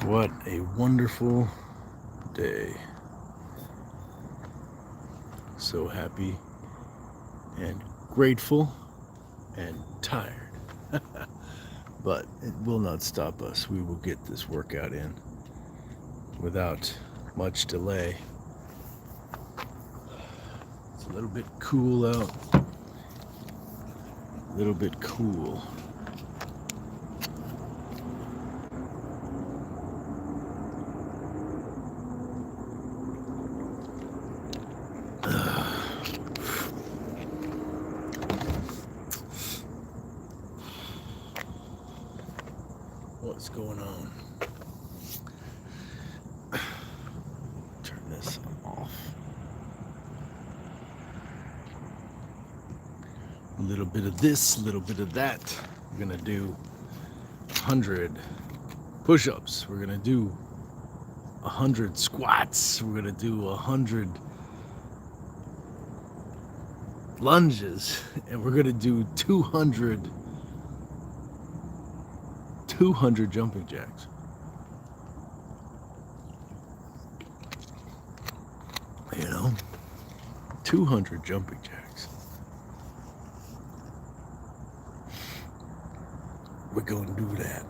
What a wonderful day. So happy and grateful and tired. But it will not stop us. We will get this workout in without much delay. It's a little bit cool out. A little bit cool. What's going on? Turn this off. A little bit of this, a little bit of that. We're gonna do 100 push-ups. We're gonna do 100 squats. We're gonna do 100 lunges, and we're gonna do 200 jumping jacks. You know, 200 jumping jacks. We're gonna do that.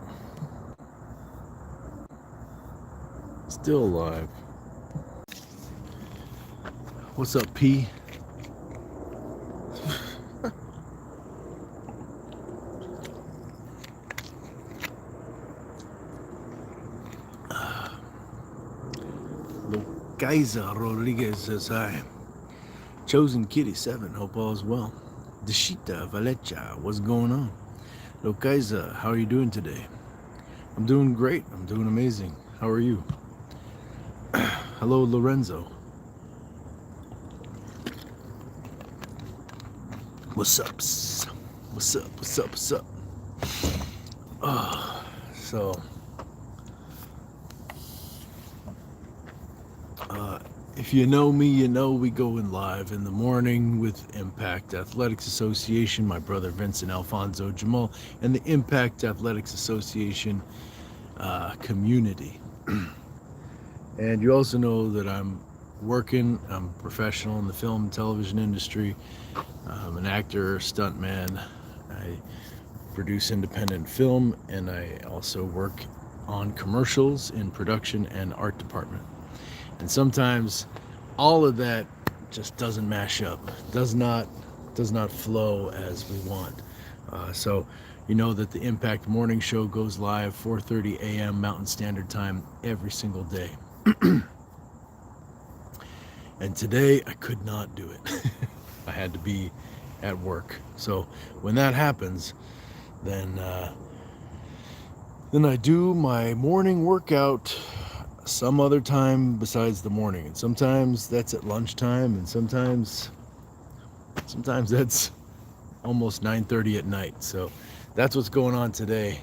Still alive. What's up, P? Geyser Rodriguez says hi. Chosen Kitty 7, hope all is well. Deshita Valecha, what's going on? Lokaiza, how are you doing today? I'm doing great. I'm doing amazing. How are you? Hello, Lorenzo. What's up? What's up? What's up? What's up? So if you know me, you know we go in live in the morning with Impact Athletics Association, my brother Vincent Alfonso Jamal, and the Impact Athletics Association community. And you also know that I'm a professional in the film and television industry. I'm an actor, stuntman. I produce independent film, and I also work on commercials in production and art department. And sometimes all of that just doesn't mash up, does not flow as we want. So you know that the Impact Morning Show goes live 4:30 a.m. Mountain Standard Time every single day. And today I could not do it. I had to be at work. So when that happens, then I do my morning workout some other time besides the morning, and sometimes that's at lunchtime, and sometimes that's almost 9:30 at night. So that's what's going on today.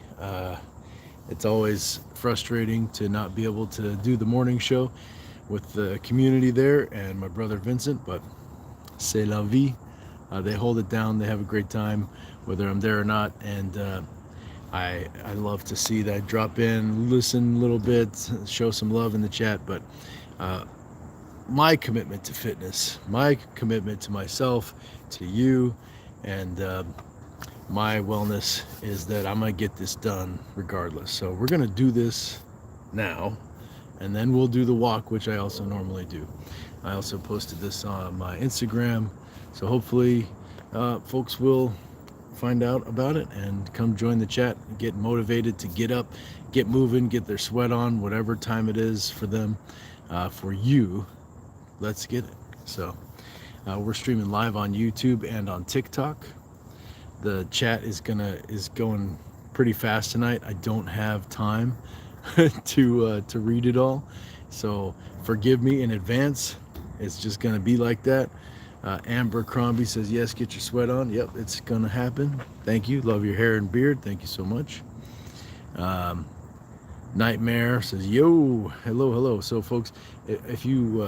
It's always frustrating to not be able to do the morning show with the community there and my brother Vincent, but c'est la vie. They hold it down. They have a great time whether I'm there or not, and I love to see that. Drop in, listen a little bit, show some love in the chat. But my commitment to fitness, my commitment to myself, to you, and my wellness is that I'm going to get this done regardless. So we're going to do this now, and then we'll do the walk, which I also normally do. I also posted this on my Instagram, so hopefully folks will find out about it and come join the chat, get motivated to get up, get moving, get their sweat on, whatever time it is for them. For you, let's get it. So we're streaming live on YouTube and on TikTok. The chat is going pretty fast tonight. I don't have time to read it all, so forgive me in advance. It's just gonna be like that. Amber Crombie says, yes, get your sweat on. Yep, it's gonna happen. Thank you. Love your hair and beard. Thank you so much. Nightmare says, yo, hello. So folks, if you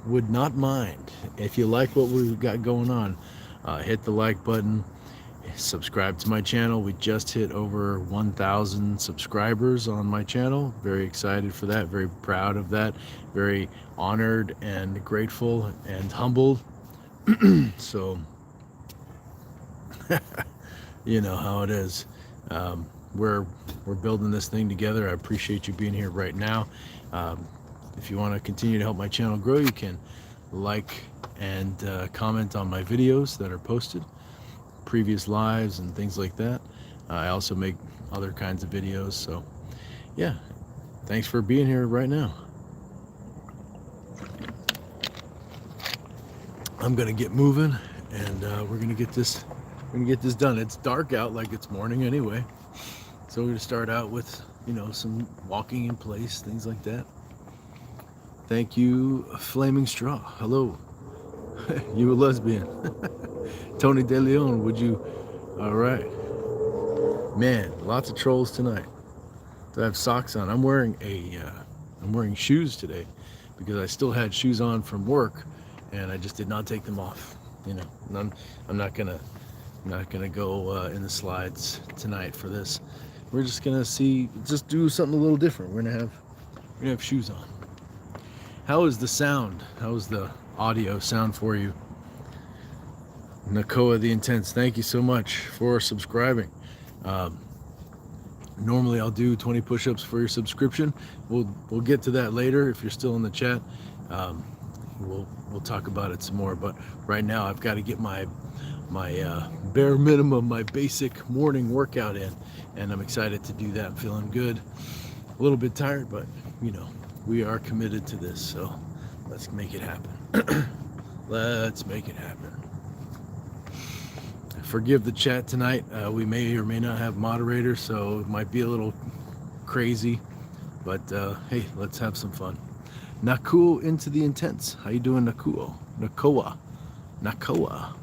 would not mind, if you like what we've got going on, hit the like button, Subscribe to my channel. We just hit over 1,000 subscribers on my channel. Very excited for that. Very proud of that. Very honored and grateful and humbled. So, you know how it is. We're building this thing together. I appreciate you being here right now. If you want to continue to help my channel grow, you can like and comment on my videos that are posted, previous lives and things like that. I also make other kinds of videos. So yeah, thanks for being here right now. I'm gonna get moving, and we're gonna get this done. It's dark out, like it's morning anyway, so we're gonna start out with, you know, some walking in place, things like that. Thank you, Flaming Straw. Hello. You a lesbian. Tony De Leon, would you? All right. Man, lots of trolls tonight. Do I have socks on? I'm wearing shoes today because I still had shoes on from work, and I just did not take them off. You know, I'm not gonna go in the slides tonight for this. We're just gonna just do something a little different. We're gonna have shoes on. How is the sound? How is the audio sound for you? Nakoa the Intense, thank you so much for subscribing. Normally I'll do 20 push-ups for your subscription. We'll get to that later if you're still in the chat. We'll talk about it some more. But right now I've got to get my bare minimum, my basic morning workout in, and I'm excited to do that. I'm feeling good. A little bit tired, but you know, we are committed to this, so let's make it happen. Let's make it happen. Forgive the chat tonight. We may or may not have moderators, so it might be a little crazy, but hey, let's have some fun. Nakuo into the Intense. How you doing, Nakuo? Nakoa.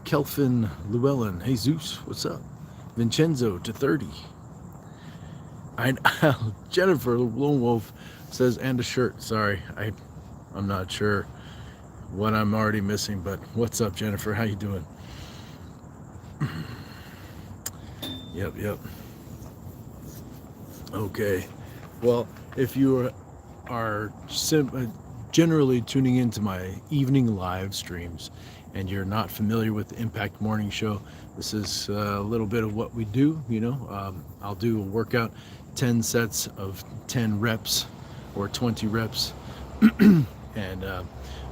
Kelvin Llewellyn. Hey, Zeus, what's up? Vincenzo to 30. Jennifer Lone Wolf says, and a shirt. Sorry, I'm not sure what I'm already missing, but what's up, Jennifer? How you doing? Yep. Okay. Well, if you are generally tuning into my evening live streams and you're not familiar with the Impact Morning Show, this is a little bit of what we do. You know, I'll do a workout, 10 sets of 10 reps or 20 reps, and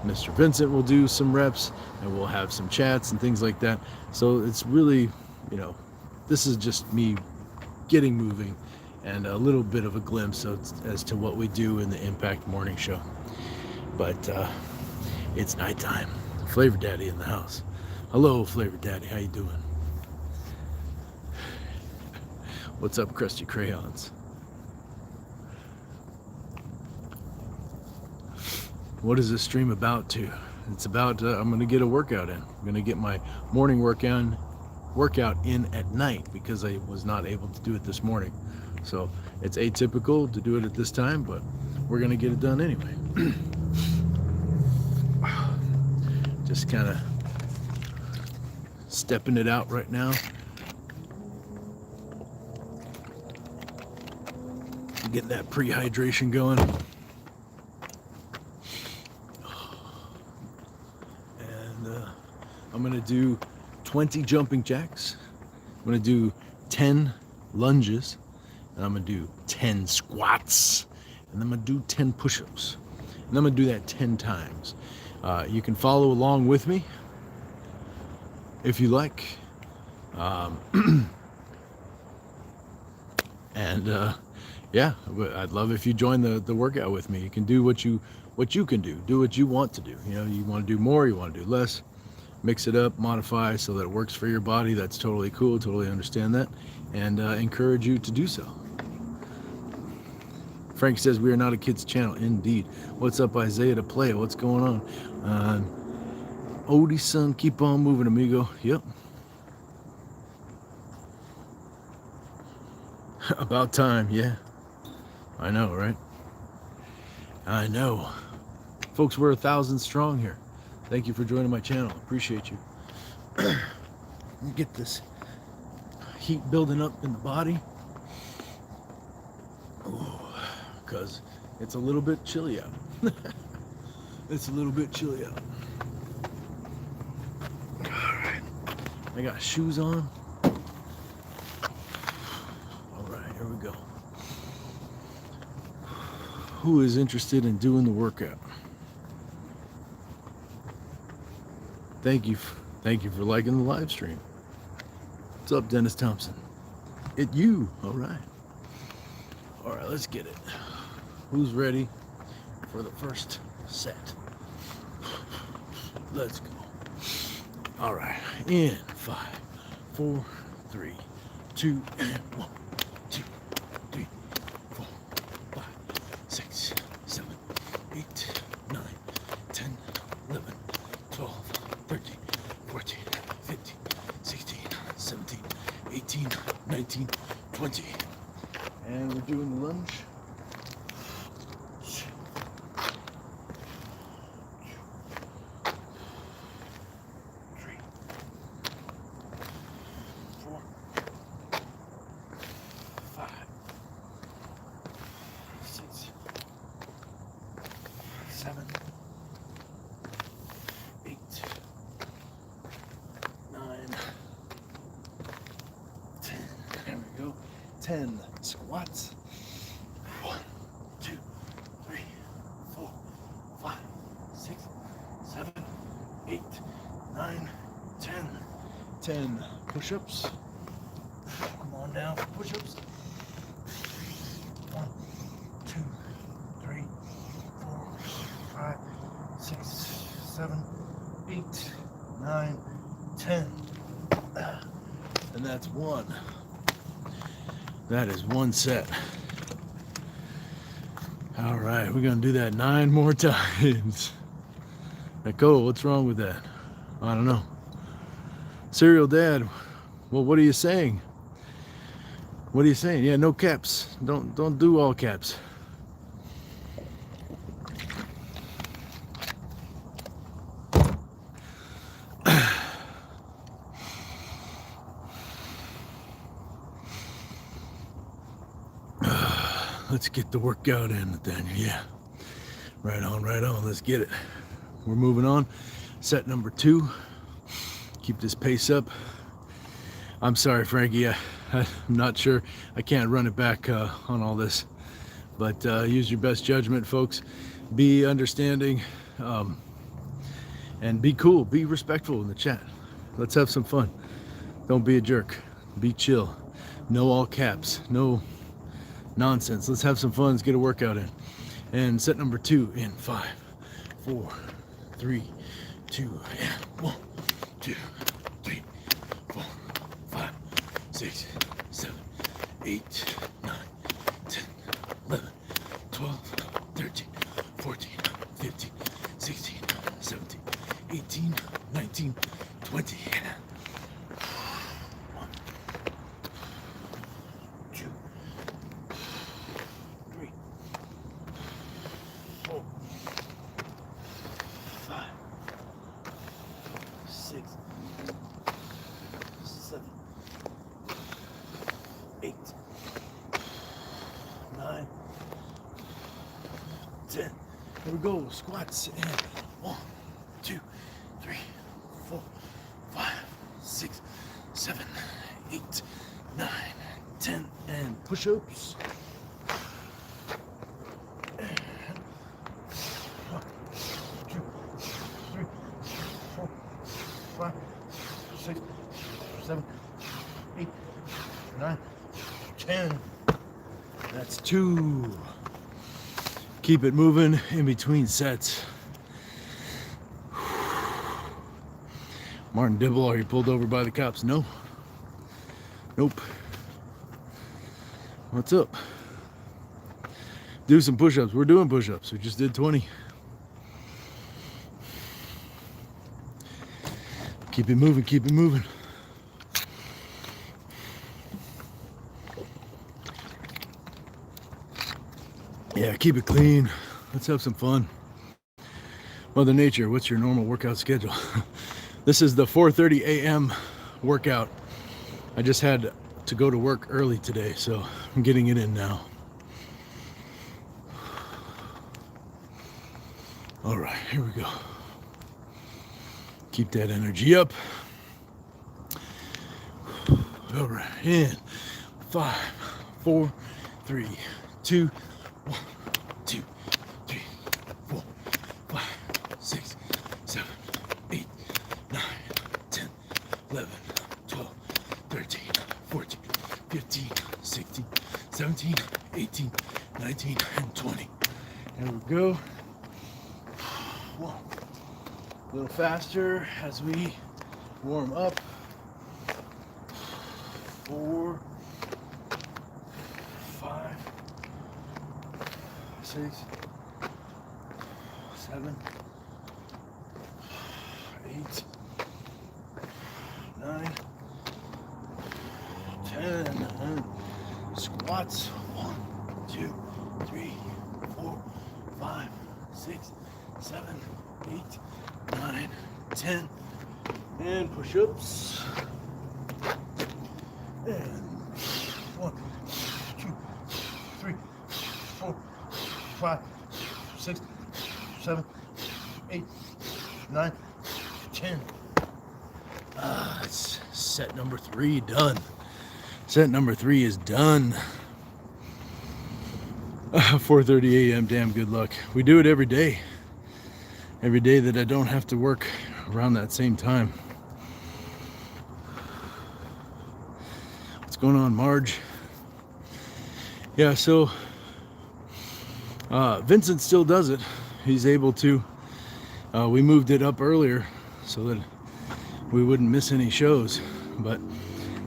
Mr. Vincent will do some reps, and we'll have some chats and things like that. So it's really, you know, this is just me getting moving and a little bit of a glimpse as to what we do in the Impact Morning Show. But it's nighttime. Flavor Daddy in the house. Hello, Flavor Daddy. How you doing? What's up, Krusty Crayons? What is this stream about too? It's about I'm going to get a workout in. I'm going to get my morning workout in at night because I was not able to do it this morning. So it's atypical to do it at this time, but we're going to get it done anyway. Just kind of stepping it out right now. Getting that pre-hydration going. I'm going to do 20 jumping jacks. I'm going to do 10 lunges. And I'm going to do 10 squats. And I'm going to do 10 push-ups. And I'm going to do that 10 times. You can follow along with me if you like. Yeah, I'd love if you join the workout with me. You can do what you can do. Do what you want to do. You know, you want to do more, you want to do less. Mix it up, modify so that it works for your body. That's totally cool, totally understand that, and encourage you to do so. Frank says we are not a kids channel. Indeed. What's up, Isaiah to play? What's going on? Odie son, keep on moving, amigo. Yep. About time, yeah. I know, right? I know. Folks, we're 1,000 strong here. Thank you for joining my channel. Appreciate you. and get this heat building up in the body. Because it's a little bit chilly out. It's a little bit chilly out. Alright. I got shoes on. Alright, here we go. Who is interested in doing the workout? Thank you for liking the live stream. What's up, Dennis Thompson? It you. Alright, let's get it. Who's ready for the first set? Let's go. All right, in 5, 4, 3, 2, and 1, 2, 3, 4, 5, 6, 7, 8, 9, 10, 11, 12, 13, 14, 15, 16, 17, 18, 19, 20. And we're doing the lunge. 7, 8, 9, 10. There we go. 10 squats. 1, 2, 3, 4, 5, 6, 7, 8, 9, 10. 10 push-ups. Come on down for push-ups. 1, 2, 3, 4, 5, 6, 7, 8, 9, 10. And that's one. That is one set. All right, we're gonna do that 9 more times. Nicole, what's wrong with that? I don't know. Serial Dad, well, what are you saying? What are you saying? Yeah, no caps. Don't do all caps. Let's get the workout in, Nathaniel. Yeah. Right on, right on. Let's get it. We're moving on. Set number 2. Keep this pace up. I'm sorry, Frankie. I'm not sure. I can't run it back on all this. But use your best judgment, folks. Be understanding. And be cool. Be respectful in the chat. Let's have some fun. Don't be a jerk. Be chill. No all caps. No nonsense. Let's have some fun. Let's get a workout in. And set number 2 in 5, 4, 3, 2, and 1, 2, 3, 4, 5, 6, 7, 8, 9, 10, 11, 12, 13, 14, 15, 16, 17, 18, 19, 20. 1, 2, 3, 4, 5, 6, 7, 8, 9, 10. Here we go. Squats and 1, 2, 3, 4, 5, 6, 7, 8, 9, 10, and push-ups. 1, 2, 3, 4, 5, 6, 7, 8, 9, 10. That's 2. Keep it moving in between sets. Martin Dibble, are you pulled over by the cops? No. Nope. What's up? Do some push-ups. We're doing push-ups. We just did 20. Keep it moving, keep it moving. Yeah, keep it clean. Let's have some fun. Mother Nature, what's your normal workout schedule? This is the 4:30 a.m. workout. I just had to go to work early today, so I'm getting it in now. All right, here we go. Keep that energy up. All right, in 5, 4, 3, 2, 1, 2, 3, 4, 5, 6, 7, 8, 9, 10, 11, 12, 13, 14, 15, 16, 17, 18, 19, and 20. There we go. One. A little faster as we warm up. 4, 5, 6, 7, 8, 9, 10. Squats. 1, 2, 3, 4, 5, 6, 7, 8, 9, 10. And push-ups. And 1, 2, 3, 4, 5, 6, 7, 8, 9, 10. That's set number 3 done. Set number 3 is done. 4:30 a.m. Damn good luck. We do it every day. Every day that I don't have to work around that same time. What's going on, Marge? Yeah, so Vincent still does it. He's able to. We moved it up earlier so that we wouldn't miss any shows. But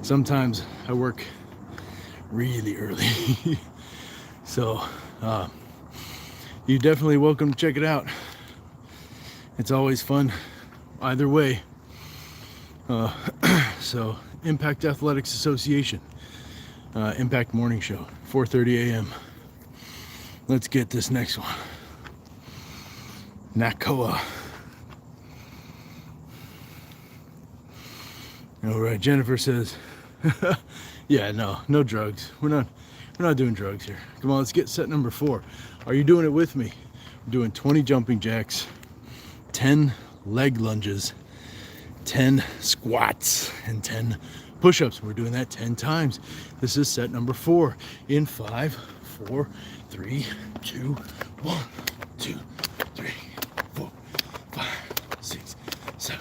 sometimes I work really early. So you're definitely welcome to check it out. It's always fun either way. So Impact Athletics Association, Impact Morning Show, 4:30 a.m. Let's get this next one. Nakoa. All right, Jennifer says, yeah, no drugs. We're not doing drugs here. Come on, let's get set number 4. Are you doing it with me? We're doing 20 jumping jacks, 10 leg lunges, 10 squats, and 10 push-ups. We're doing that 10 times. This is set number 4 in 5, 4, 3, 2, 1, 2, 3, 4, 5, 6, 7,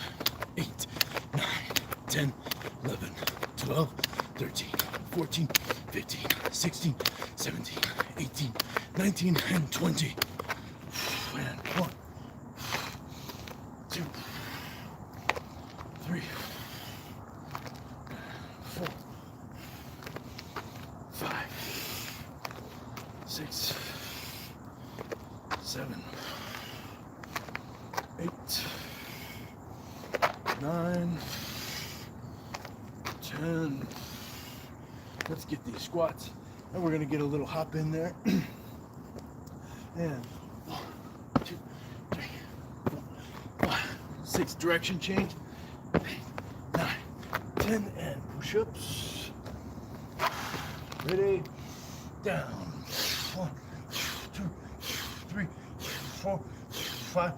8, 9, 10, 11, 12, 13, 14, 15, 16, 17, 18, 19, and 20. And 1, 2, 3, 4, 5, 6, 7, 8, 9, 10. Let's get these squats, and we're gonna get a little hop in there. And 1, 2, 3, 4, 5, 6. Direction change. 8, 9, 10, and push-ups. Ready? Down. 1, 2, 3, 4, 5,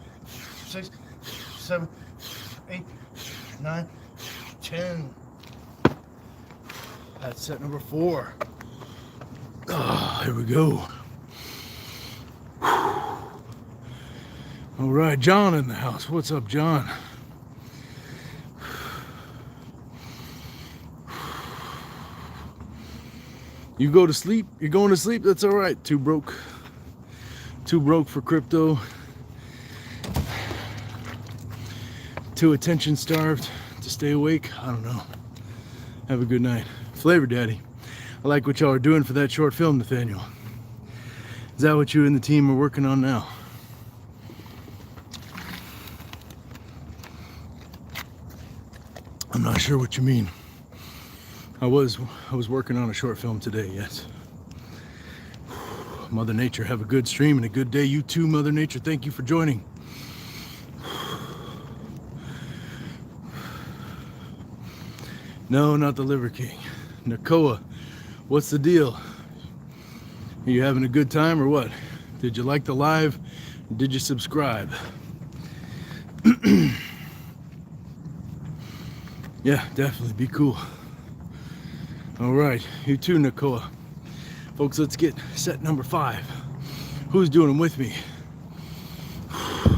6, 7, 8, 9, 10. That's set number 4. Here we go. All right, John in the house. What's up, John? You go to sleep? You're going to sleep? That's all right. Too broke for crypto. Too attention starved to stay awake. I don't know. Have a good night. Flavor Daddy. I like what y'all are doing for that short film, Nathaniel. Is that what you and the team are working on now? I'm not sure what you mean. I was working on a short film today, yes. Mother Nature, have a good stream and a good day. You too, Mother Nature. Thank you for joining. No, not the Liver King. Nakoa, what's the deal? Are you having a good time or what? Did you like the live? Did you subscribe? Yeah, definitely. Be cool. All right. You too, Nakoa. Folks, let's get set number 5. Who's doing them with me?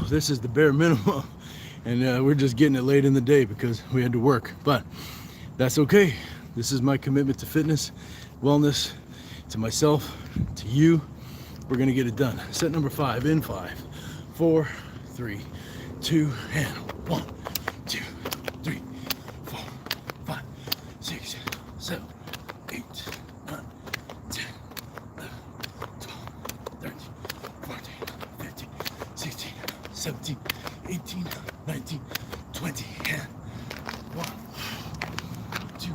This is the bare minimum. And we're just getting it late in the day because we had to work. But that's okay. This is my commitment to fitness, wellness, to myself, to you. We're going to get it done. Set number 5 in 5, 4, 3, 2, and 1, 2, 3, 4, 5, 6, 7, 8, 9, 10, 11, 12, 13, 14, 15, 16, 17, 18, 19, 20, and 1, 2,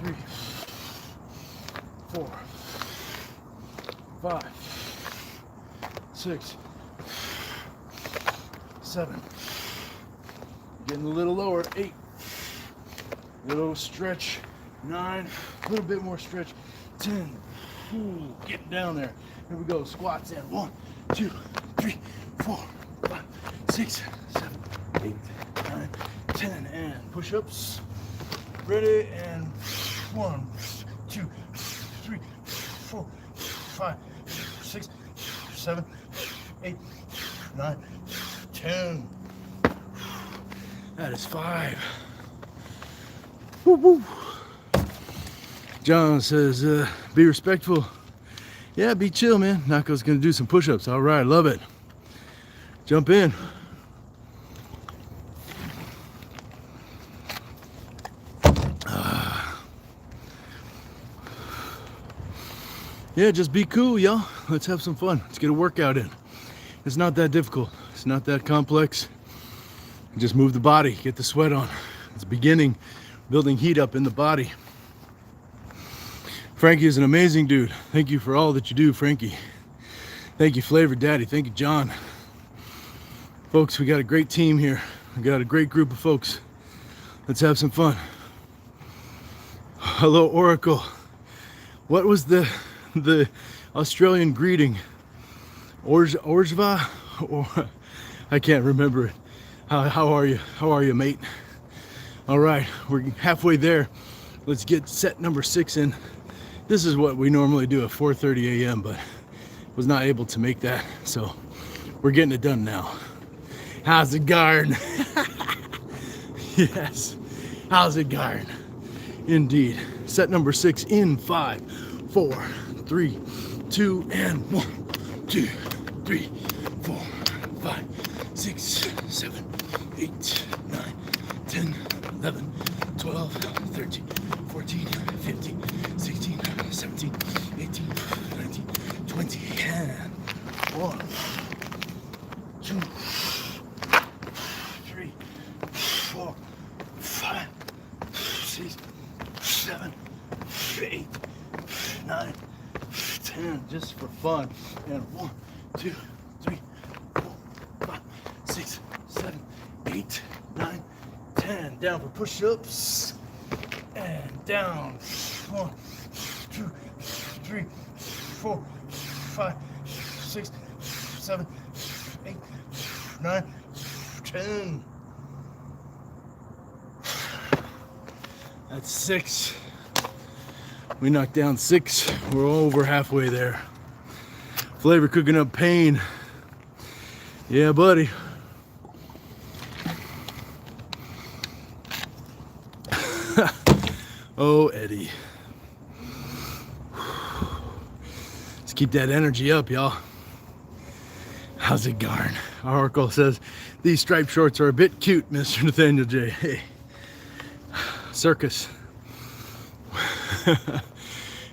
3, 4, 5, 6, 7. Getting a little lower. 8. Little stretch. 9. A little bit more stretch. 10. Ooh, getting down there. Here we go. Squats in. 1, 2, 3, 4, 5, 6, 7, 8, 9, 10. And push-ups. Ready. And 1, 2, 3, 4, 5, 6, 7, 8, 9, 10. That is 5. Woo woo. John says, be respectful. Yeah, be chill, man. Nako's gonna do some push-ups. All right, love it. Jump in. Yeah, just be cool, y'all. Let's have some fun. Let's get a workout in. It's not that difficult. It's not that complex. Just move the body, get the sweat on. It's beginning, building heat up in the body. Frankie is an amazing dude. Thank you for all that you do, Frankie. Thank you, Flavor Daddy. Thank you, John. Folks, we got a great team here. We got a great group of folks. Let's have some fun. Hello, Oracle. What was the Australian greeting? Orzva? Or I can't remember it. How are you? How are you, mate? All right, we're halfway there. Let's get set number 6 in. This is what we normally do at 4:30 a.m., but was not able to make that, so we're getting it done now. How's it going? Yes. How's it going? Indeed. Set number 6 in 5, 4, 3, 2, and 1, 2, 3, 4, 5, 6, 7, 8, 9, 10, 11, 12, 13, 14, 15, 16, 17, 18, 19, 20, and 1, 2, 3, 4, 5, 6, 7, 8, 9, 10, just for fun. And 1, 2, 3, 4, 5, 6, 7, 8, 9, 10. Down for push-ups. And down. 1, 2, 3, 4, 5, 6, 7, 8, 9, 10. That's 6. We knocked down 6. We're over halfway there. Flavor cooking up pain. Yeah, buddy. Oh, Eddie. Let's keep that energy up, y'all. How's it going? Our Oracle says, these striped shorts are a bit cute, Mr. Nathaniel J. Hey. Circus.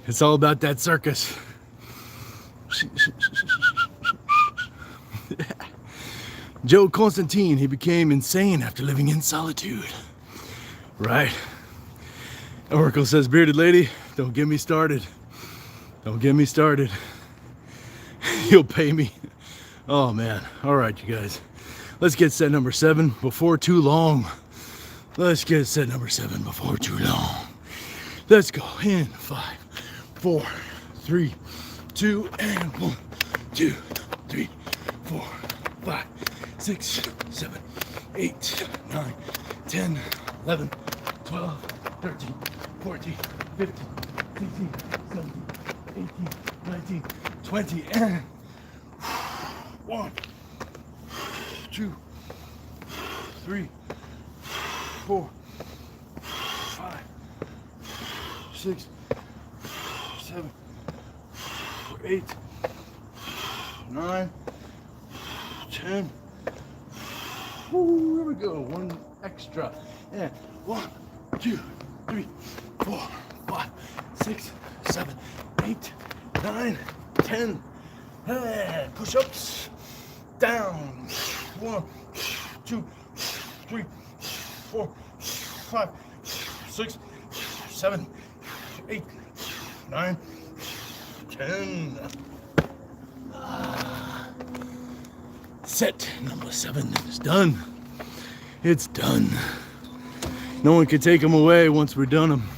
It's all about that circus. Joe Constantine, he became insane after living in solitude. Right? Oracle says, bearded lady, don't get me started. Don't get me started. You'll pay me. Oh man. All right, you guys. Let's get set number 7 before too long. Let's get set number 7 before too long. Let's go. In 5, 4, 3, 2, and 1, 2, 3, 4, 5, 6, 7, 8, 9, 10, 11, 12, 13, 14, 15, 16, 17, 18, 19, 20, and 1, 2, 3, 4, 5, 6, 7, 8, 9, 10. Ooh, here we go. One extra. And 1, 2, 3, 4, 5, 6, 7, 8, 9, 10. And push-ups. Down. 1, 2, 3, 4, 5, 6, 7, 8, 9, 10. Set number 7 is done. It's done. No one can take them away once we're done them.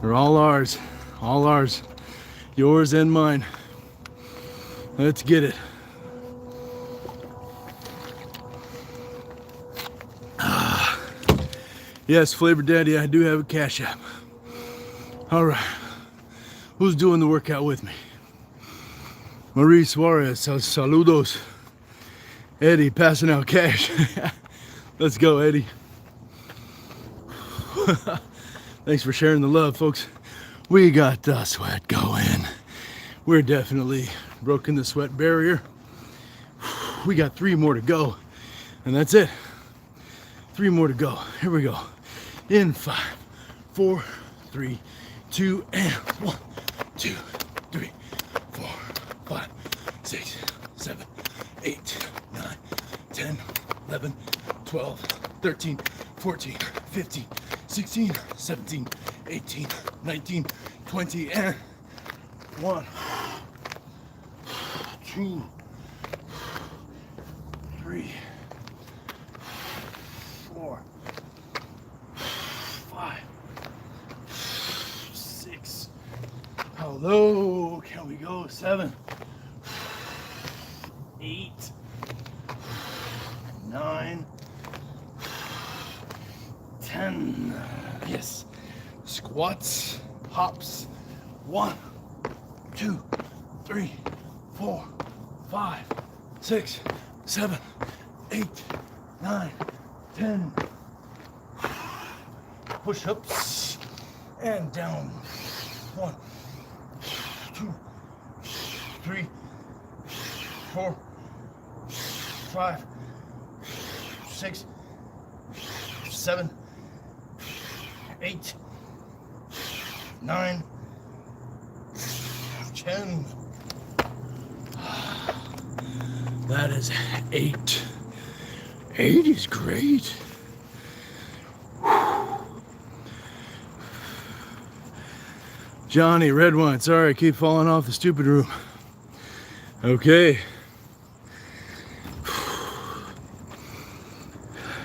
They're all ours. All ours. Yours and mine. Let's get it. Yes, Flavor Daddy, I do have a Cash App. All right. Who's doing the workout with me? Marie Suarez, saludos. Eddie, passing out cash. Let's go, Eddie. Thanks for sharing the love, folks. We got the sweat going. We're definitely broken the sweat barrier. We got 3 more to go, and that's it. 3 more to go. Here we go. In 5, 4, 3, 2, and 1, 2, 3, 4, 5, 6, 7, 8, 9, 10, 11, 12, 13, 14, 15, 16, 17, 18, 19, 20, and 1, 2, 3, 4, 5, 6. How low can we go? 7, 8, 9, 10. Yes. Squats, hops. 1, 2, 3, 4, 5, 6, 7, 8, 9, 10. Push-ups and down. 1, 2, 3, 4, 5, 6, 7, 8, 9, 10. That is 8. 8 is great. Johnny, red wine. Sorry, I keep falling off the stupid room. Okay.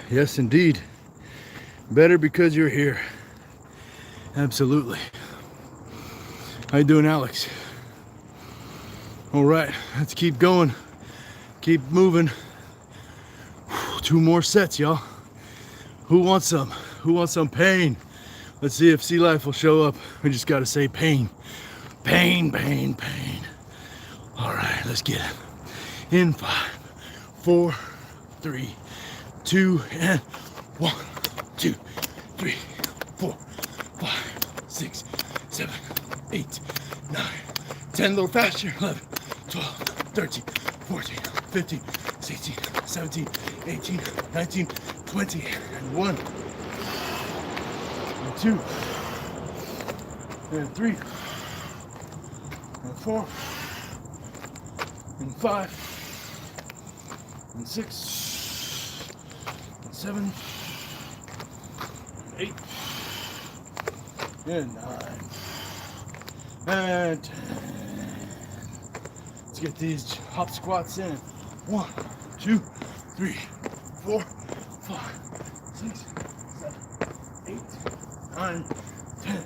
Yes, indeed. Better because you're here. Absolutely. How you doing, Alex? All right, let's keep going. Keep moving. 2 more sets, y'all. Who wants some? Who wants some pain? Let's see if Sea Life will show up. We just gotta say pain. Pain, pain, pain. All right, let's get it. In 5, 4, 3, 2, and 1, 2, 3, 4, 5, 6, 7, 8, 9, 10. A little faster. 11, 12, 13, 14, 15, 16, 17, 18, 19, 20, and 1, and 2, and 3, and 4, and 5, and 6, and 7, and 8, and 9, and 10. Let's get these hop squats in. 1, 2, 3, 4, 5, 6, 8, 9, 10.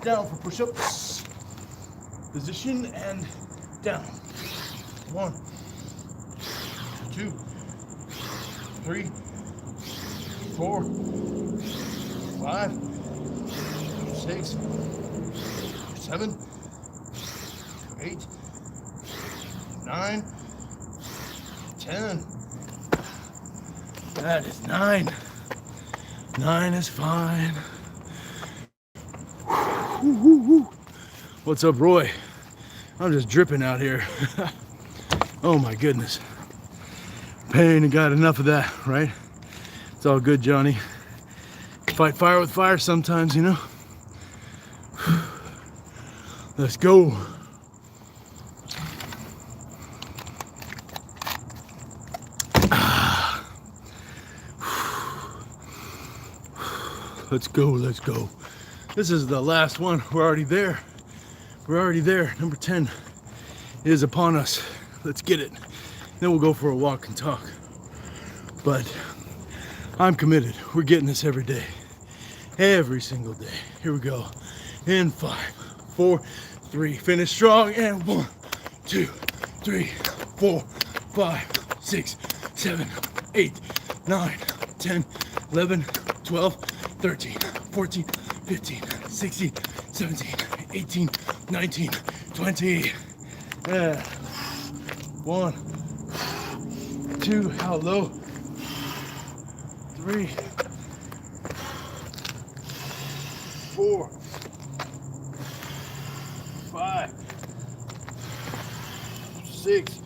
Down for push-ups. Position and down. 1, 2, 3, 4, 5, 6, 7, 8, 9, 10. That is 9. 9 is fine. What's up, Roy? I'm just dripping out here. Oh my goodness. Pain and got enough of that, right? It's all good, Johnny. Fight fire with fire sometimes, you know? Let's go. Let's go, let's go. This is the last one. We're already there. We're already there. Number 10 is upon us. Let's get it. Then we'll go for a walk and talk. But I'm committed. We're getting this every day. Every single day. Here we go. In 5, 4, 3. Finish strong. And 1, 2, 3, 4, 5, 6, 7, 8, 9, 10, 11, 12, 13, 14, 15, 16, 17, 18, 19, 20. 1, 2, how low? 3, 4, 5, 6,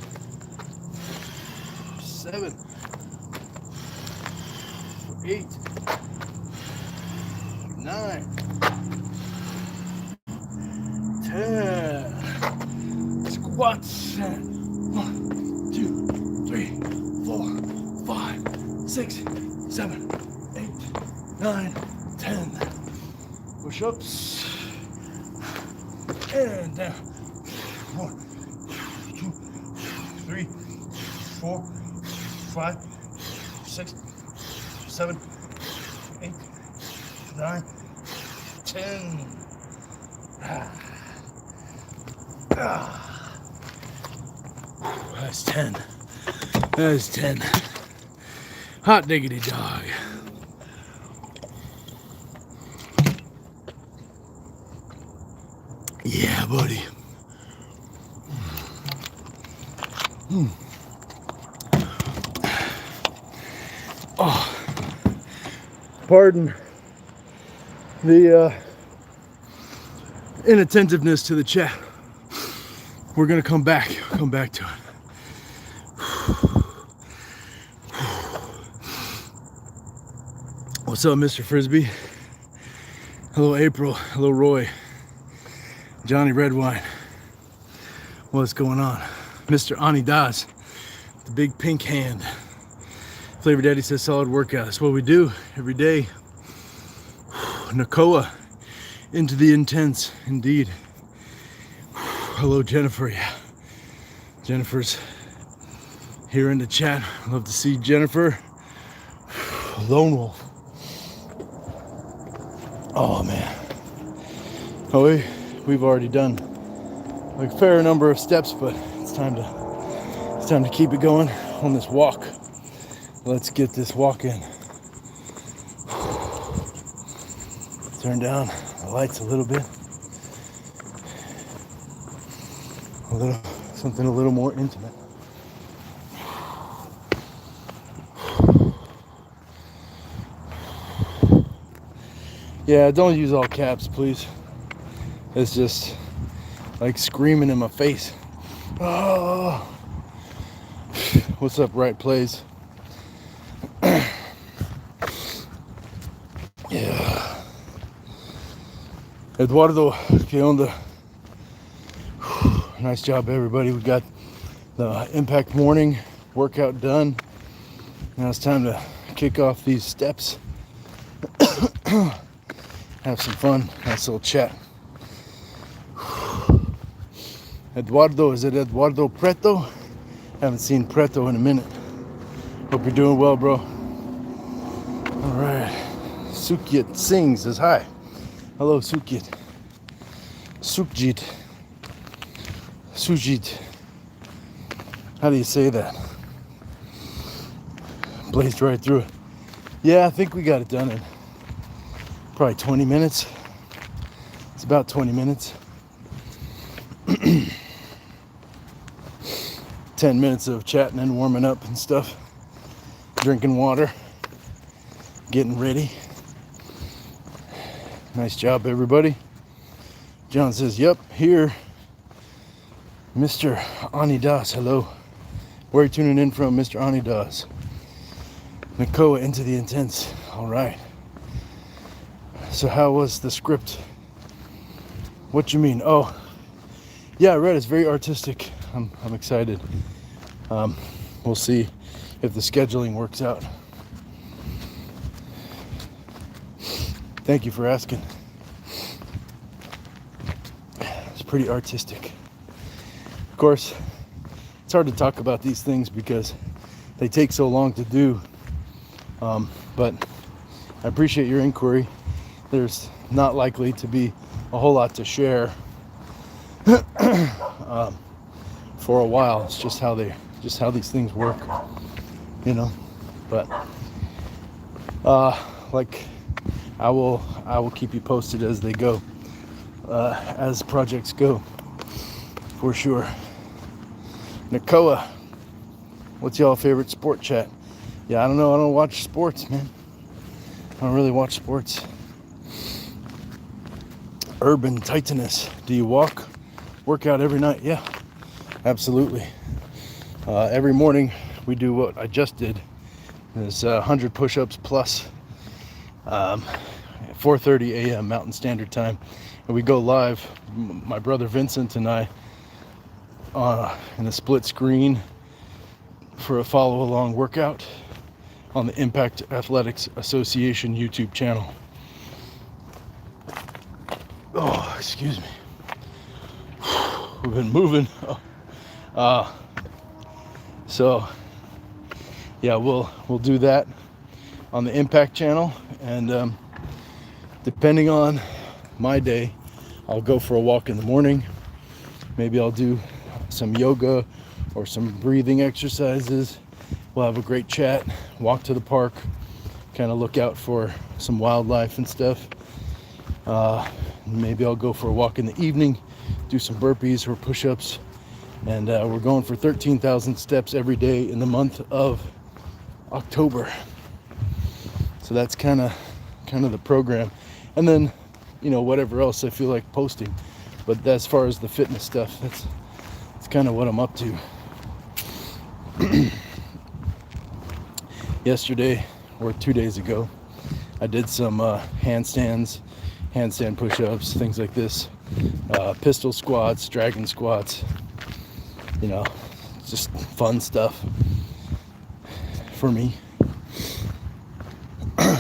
7, 8, 9, 10. Squats. 1, 2, 3, 4, 5, 6, 7, 8, 9, 10. Push-ups. And down. 1, 2, 3, 4, 5, 6, 7, 8, 9, 10. That's 10. That's 10. Hot diggity dog. Yeah, buddy. Oh, pardon the inattentiveness to the chat. We're gonna come back to it. What's up, Mr. Frisbee? Hello, April. Hello, Roy. Johnny Redwine. What's going on? Mr. Anidas, the big pink hand. Flavor Daddy says solid workout. That's what we do every day. Nakoa, into the intense, indeed. Hello, Jennifer. Yeah, Jennifer's here in the chat. Love to see Jennifer. Lone Wolf. Oh man. Oh, we've already done like a fair number of steps, but it's time to keep it going on this walk. Let's get this walk in. Turn down the lights a little bit. Something a little more intimate. Yeah, don't use all caps, please. It's just like screaming in my face. Oh. What's up, Right Plays? Yeah. Eduardo, ¿qué onda? Nice job, everybody. We got the Impact Morning workout done. Now it's time to kick off these steps. Have some fun. Nice little chat. Eduardo, is it Eduardo Preto? Haven't seen Preto in a minute. Hope you're doing well, bro. All right. Sukyat Singh says hi. Hello, Sukyat. Sukjit. Sujit. How do you say that? Blazed right through it. Yeah, I think we got it done in probably 20 minutes. It's about 20 minutes. 10 minutes of chatting and warming up and stuff. Drinking water. Getting ready. Nice job, everybody. John says, yep, here. Mr. Anidas, hello. Where are you tuning in from, Mr. Anidas? Nakoa into the intense. All right. So how was the script? What you mean? Oh, yeah, I read it's very artistic. I'm excited. We'll see if the scheduling works out. Thank you for asking. It's pretty artistic. Of course, it's hard to talk about these things because they take so long to do. But I appreciate your inquiry. There's not likely to be a whole lot to share for a while. It's just how these things work, you know. But like I will keep you posted as they go, as projects go, for sure. Nakoa, what's y'all favorite sport chat? Yeah, I don't know. I don't watch sports, man. I don't really watch sports. Urban Titanus, do you work out every night? Yeah, absolutely. Every morning we do what I just did. There's 100 push-ups plus 4:30 a.m. Mountain Standard Time, and we go live. My brother Vincent and I in a split screen for a follow-along workout on the Impact Athletics Association YouTube channel. Oh, excuse me. We've been moving. So yeah, we'll do that on the Impact channel, and depending on my day, I'll go for a walk in the morning. Maybe I'll do some yoga or some breathing exercises. We'll have a great chat, walk to the park, kind of look out for some wildlife and stuff. Maybe I'll go for a walk in the evening, do some burpees or push-ups, and we're going for 13,000 steps every day in the month of October. So that's kind of the program, and then, you know, whatever else I feel like posting. But as far as the fitness stuff, that's kind of what I'm up to. Yesterday, or 2 days ago, I did some handstand push-ups, things like this, pistol squats, dragon squats, you know, just fun stuff for me.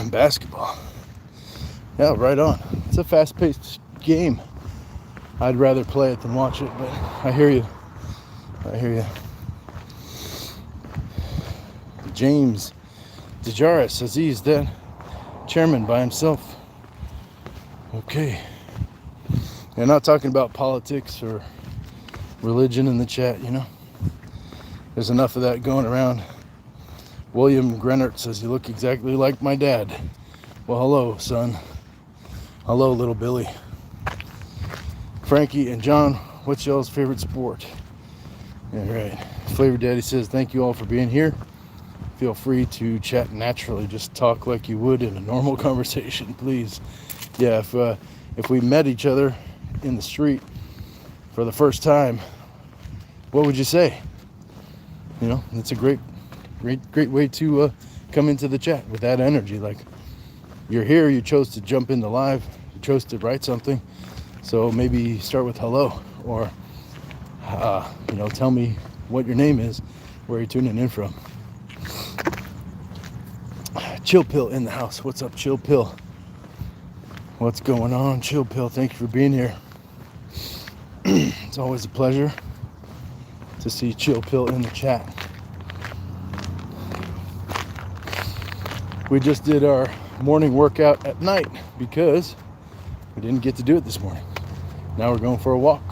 Basketball, yeah, right on. It's a fast-paced game. I'd rather play it than watch it, but I hear you. James DeJaris says he's the chairman by himself. Okay. They're not talking about politics or religion in the chat, you know. There's enough of that going around. William Grenert says, you look exactly like my dad. Well, hello, son. Hello, little Billy. Frankie and John, what's y'all's favorite sport? All right. Flavor Daddy says, thank you all for being here. Feel free to chat naturally. Just talk like you would in a normal conversation, please. Yeah, if we met each other in the street for the first time, what would you say? You know, it's a great way to come into the chat with that energy. Like, you're here, you chose to jump into live, you chose to write something, so maybe start with hello, or you know, tell me what your name is, where you're tuning in from. Chill Pill in the house. What's up, Chill Pill? What's going on, Chill Pill? Thank you for being here. It's always a pleasure to see Chill Pill in the chat. We just did our morning workout at night because we didn't get to do it this morning. Now we're going for a walk.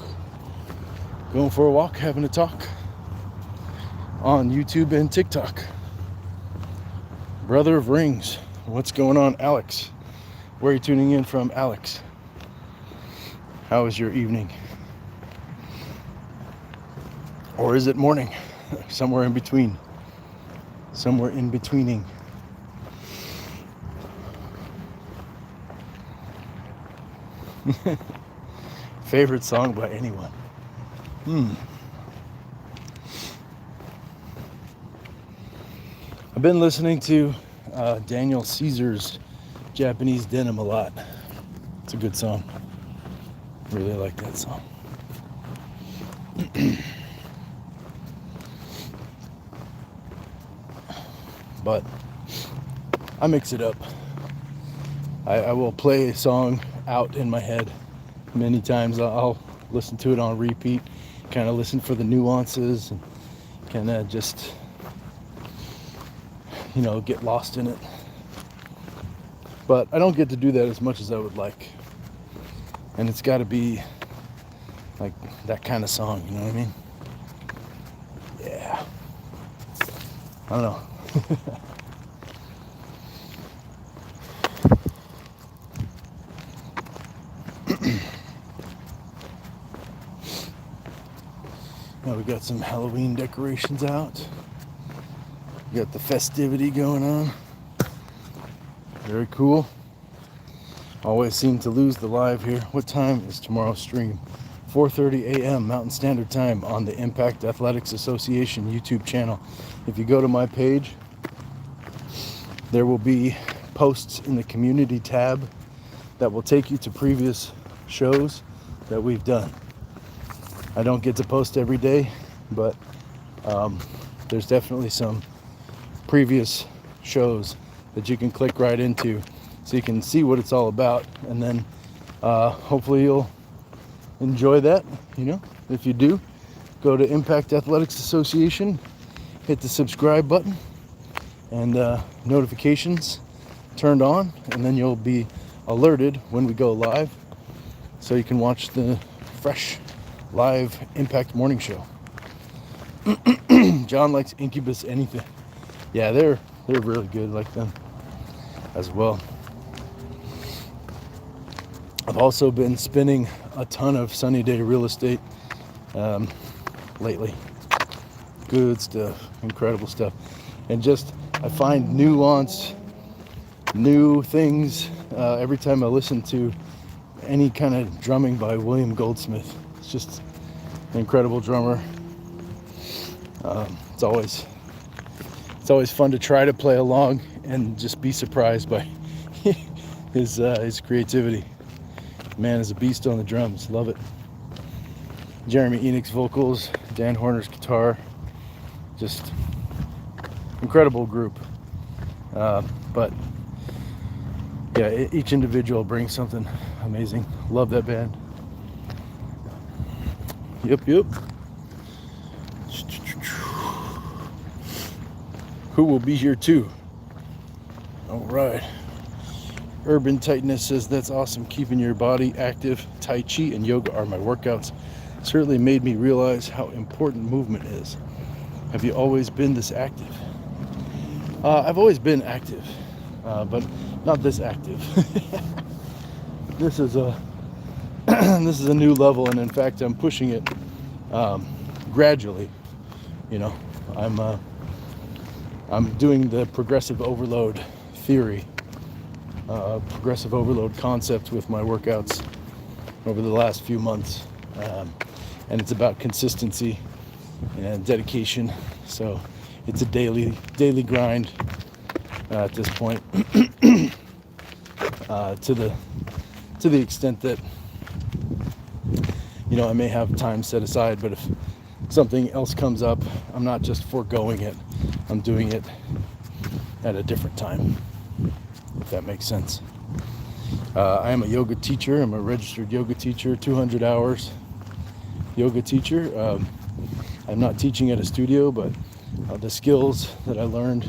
Having a talk on YouTube and TikTok. Brother of Rings. What's going on, Alex? Where are you tuning in from, Alex? How was your evening? Or is it morning? Somewhere in between. Somewhere in betweening. Favorite song by anyone? I've been listening to Daniel Caesar's Japanese Denim a lot. It's a good song. Really like that song. But I mix it up. I will play a song out in my head many times. I'll listen to it on repeat, kind of listen for the nuances and kind of just, get lost in it. But I don't get to do that as much as I would like. And it's got to be like that kind of song, you know what I mean? Yeah. I don't know. Now we got some Halloween decorations out. We got the festivity going on. Very cool. Always seem to lose the live here. What time is tomorrow's stream? 4:30 a.m. Mountain Standard Time on the Impact Athletics Association YouTube channel. If you go to my page, there will be posts in the community tab that will take you to previous shows that we've done. I don't get to post every day, but there's definitely some previous shows that you can click right into so you can see what it's all about, and then hopefully you'll enjoy that. If you do, go to Impact Athletics Association, hit the subscribe button, and notifications turned on, and then you'll be alerted when we go live so you can watch the fresh live Impact morning show. John likes Incubus anything. Yeah, they're really good, like them as well. I've also been spinning a ton of Sunny Day real estate lately. Good stuff, incredible stuff. And just, I find nuance, new things every time I listen to any kind of drumming by William Goldsmith. It's just an incredible drummer. It's always fun to try to play along and just be surprised by his creativity. Man is a beast on the drums. Love it. Jeremy Enoch's vocals, Dan Horner's guitar. Just incredible group. But yeah, each individual brings something amazing. Love that band. Yep. Who will be here too? All right. Urban Tightness says, that's awesome. Keeping your body active. Tai Chi and yoga are my workouts. Certainly made me realize how important movement is. Have you always been this active? I've always been active, but not this active. This is a new level, and in fact, I'm pushing it gradually. I'm doing the progressive overload theory, progressive overload concept with my workouts over the last few months, and it's about consistency and dedication. So it's a daily grind at this point. To the extent that I may have time set aside, but if something else comes up, I'm not just foregoing it. I'm doing it at a different time, if that makes sense. I am a yoga teacher. I'm a registered yoga teacher, 200 hours yoga teacher. I'm not teaching at a studio, but the skills that I learned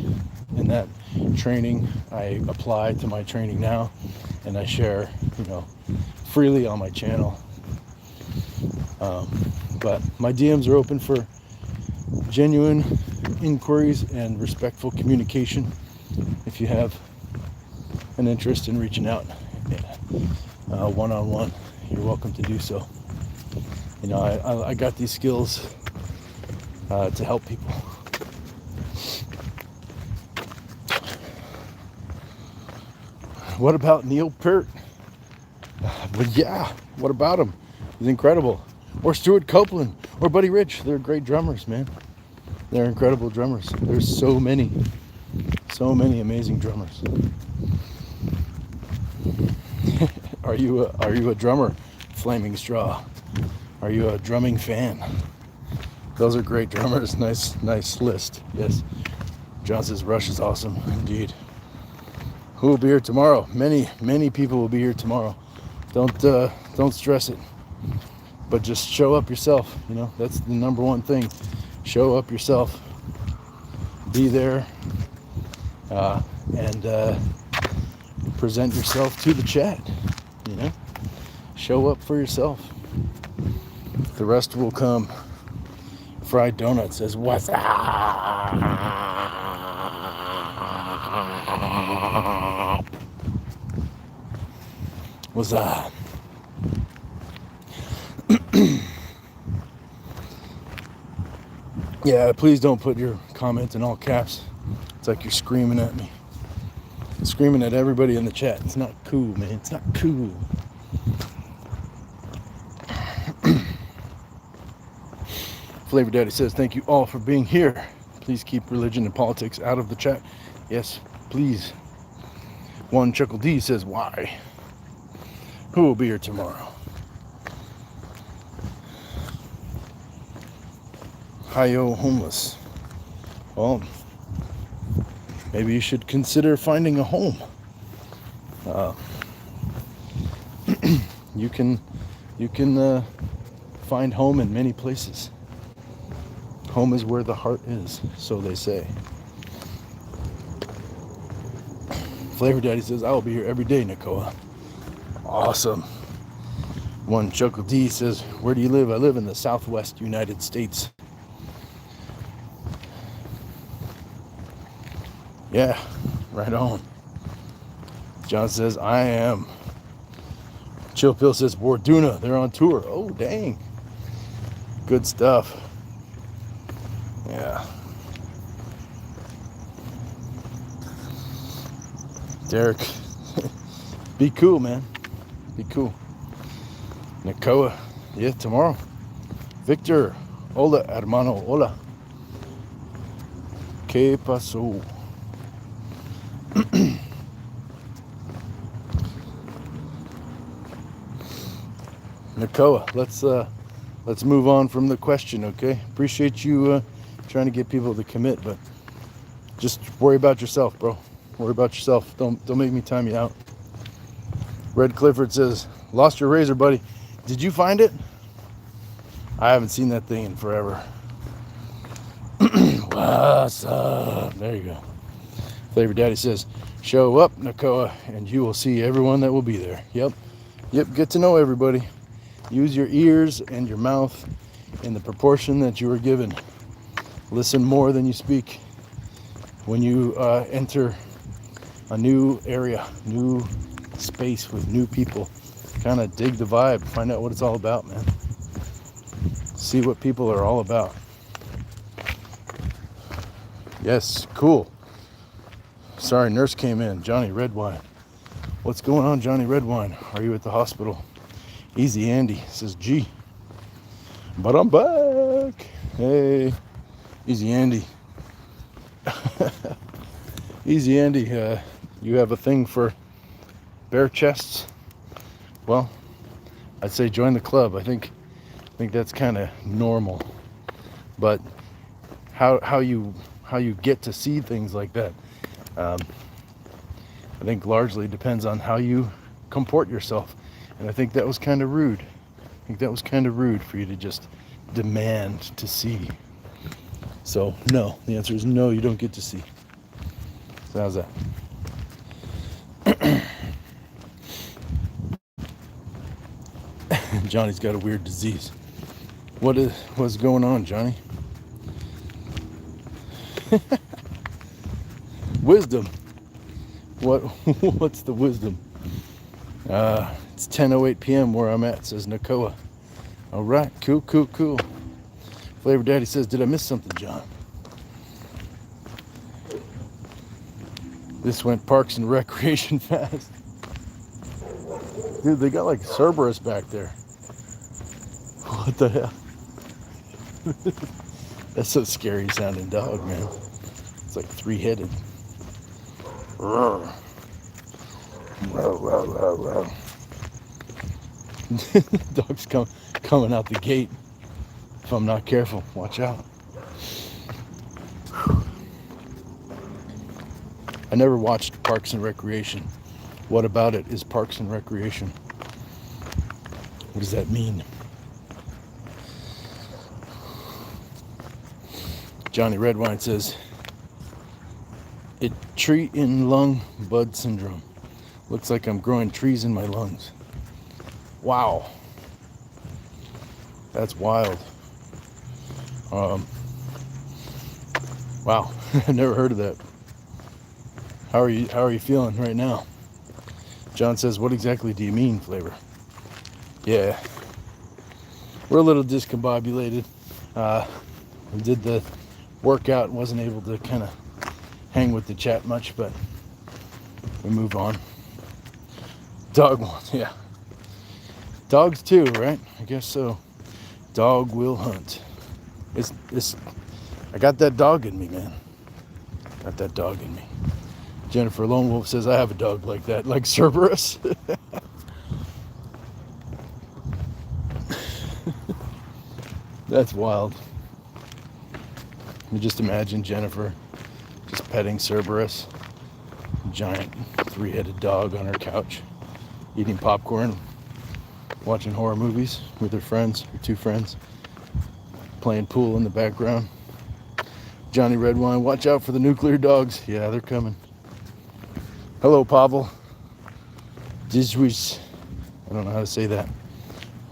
in that training. I apply to my training now, and I share, freely on my channel. But my DMs are open for genuine inquiries and respectful communication. If you have an interest in reaching out one-on-one, you're welcome to do so. I got these skills to help people. What about Neil Peart? But yeah, what about him? He's incredible. Or Stuart Copeland, or Buddy Rich. They're great drummers, man. They're incredible drummers. There's so many amazing drummers. Are you a drummer, Flaming Straw? Are you a drumming fan? Those are great drummers. Nice list. Yes. John says Rush is awesome indeed. Who will be here tomorrow? Many people will be here tomorrow. Don't stress it, but just show up yourself. That's the number one thing. Show up yourself. Be there, and present yourself to the chat. Show up for yourself. The rest will come. Fried Donut says, "What's up?" What's that? Yeah, please don't put your comment in all caps. It's like you're screaming at me. Screaming at everybody in the chat. It's not cool, man. It's not cool. Flavor Daddy says, thank you all for being here. Please keep religion and politics out of the chat. Yes, please. One Chuckle D says, why? Who will be here tomorrow? Hi-yo homeless. Well, maybe you should consider finding a home. You can find home in many places. Home is where the heart is, so they say. Flavor Daddy says, I will be here every day, Nicoa. Awesome. One Chuckle D says, where do you live? I live in the Southwest United States. Yeah, right on. John says, I am. Chill Pill says, Warduna, they're on tour. Oh, dang. Good stuff. Yeah. Derek, be cool, man. Be cool. Nicoa, yeah, tomorrow. Victor, hola, hermano, hola. ¿Qué pasó? Nicoa, let's move on from the question, okay? Appreciate you trying to get people to commit, but just worry about yourself, bro. Worry about yourself. Don't make me time you out. Red Clifford says, lost your razor, buddy. Did you find it? I haven't seen that thing in forever. What's up? There you go. Flavor Daddy says, show up, Nicoa, and you will see everyone that will be there. Yep, get to know everybody. Use your ears and your mouth in the proportion that you are given. Listen more than you speak. When you enter a new area, new space with new people, kind of dig the vibe, find out what it's all about, man. See what people are all about. Yes, cool. Sorry, nurse came in. Johnny Redwine. What's going on, Johnny Redwine? Are you at the hospital? Easy Andy says, gee, but I'm back. Hey, Easy Andy. Easy Andy, you have a thing for bare chests? Well, I'd say join the club. I think that's kind of normal. But how you get to see things like that, I think largely depends on how you comport yourself. And I think that was kind of rude. I think that was kind of rude for you to just demand to see. So no, the answer is no, you don't get to see. So how's that? Johnny's got a weird disease. What's going on, Johnny? Wisdom. What's the wisdom? It's 10:08 p.m. where I'm at, says Nakoa. All right, cool. Flavor Daddy says, did I miss something, John? This went Parks and Recreation fast. Dude, they got like Cerberus back there. What the hell? That's a scary sounding dog, man. It's like three-headed. Row. Dog's coming out the gate. If I'm not careful, watch out. I never watched Parks and Recreation. What about it is Parks and Recreation? What does that mean? Johnny Redwine says, it tree in lung bud syndrome. Looks like I'm growing trees in my lungs. Wow. That's wild. Wow, I've never heard of that. How are you feeling right now? John says, what exactly do you mean, Flavor? Yeah, we're a little discombobulated. We did the workout and wasn't able to kind of hang with the chat much, but we move on. Dog wants, yeah. Dogs too, right? I guess so. Dog will hunt. I got that dog in me, man. Got that dog in me. Jennifer Lone Wolf says, I have a dog like that, like Cerberus. That's wild. You just imagine Jennifer just petting Cerberus, giant three-headed dog on her couch, eating popcorn, watching horror movies with her friends, her two friends, playing pool in the background. Johnny Redwine, watch out for the nuclear dogs. Yeah, they're coming. Hello, Pavel. Dizwish. I don't know how to say that.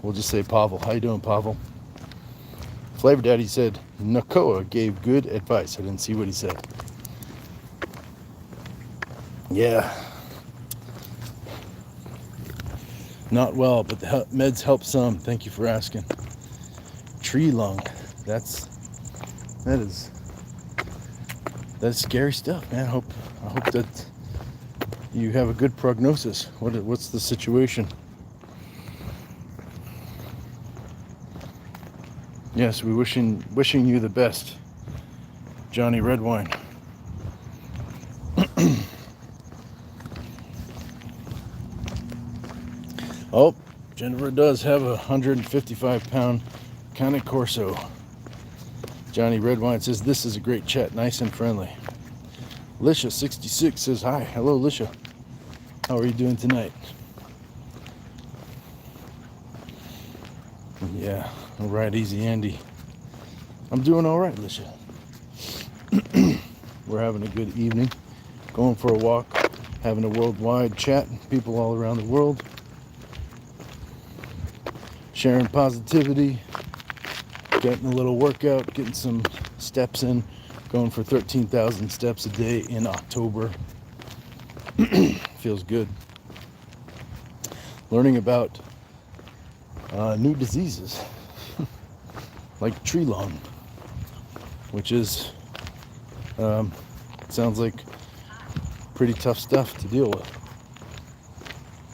We'll just say Pavel. How you doing, Pavel? Flavor Daddy said, Nakoa gave good advice. I didn't see what he said. Yeah. Not well, but the meds help some. Thank you for asking. Tree lung. That's scary stuff, man. I hope that you have a good prognosis. What's the situation? Yes, we wishing you the best, Johnny Redwine. Oh, Jennifer does have a 155-pound Cane Corso. Johnny Redwine says, this is a great chat, nice and friendly. Lisha66 says, hi. Hello, Lisha. How are you doing tonight? Yeah, all right, easy, Andy. I'm doing all right, Lisha. We're having a good evening, going for a walk, having a worldwide chat, people all around the world, sharing positivity, getting a little workout, getting some steps in, going for 13,000 steps a day in October. Feels good. Learning about new diseases like tree lung, which is sounds like pretty tough stuff to deal with,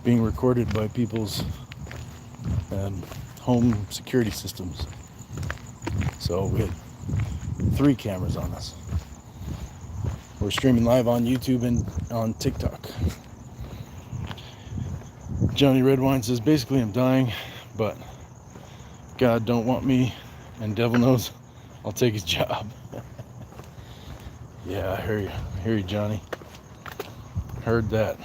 being recorded by people's home security systems. So we had 3 cameras on us. We're streaming live on YouTube and on TikTok. Johnny Redwine says, basically I'm dying, but God don't want me, and devil knows I'll take his job. Yeah, I hear you, Johnny. Heard that.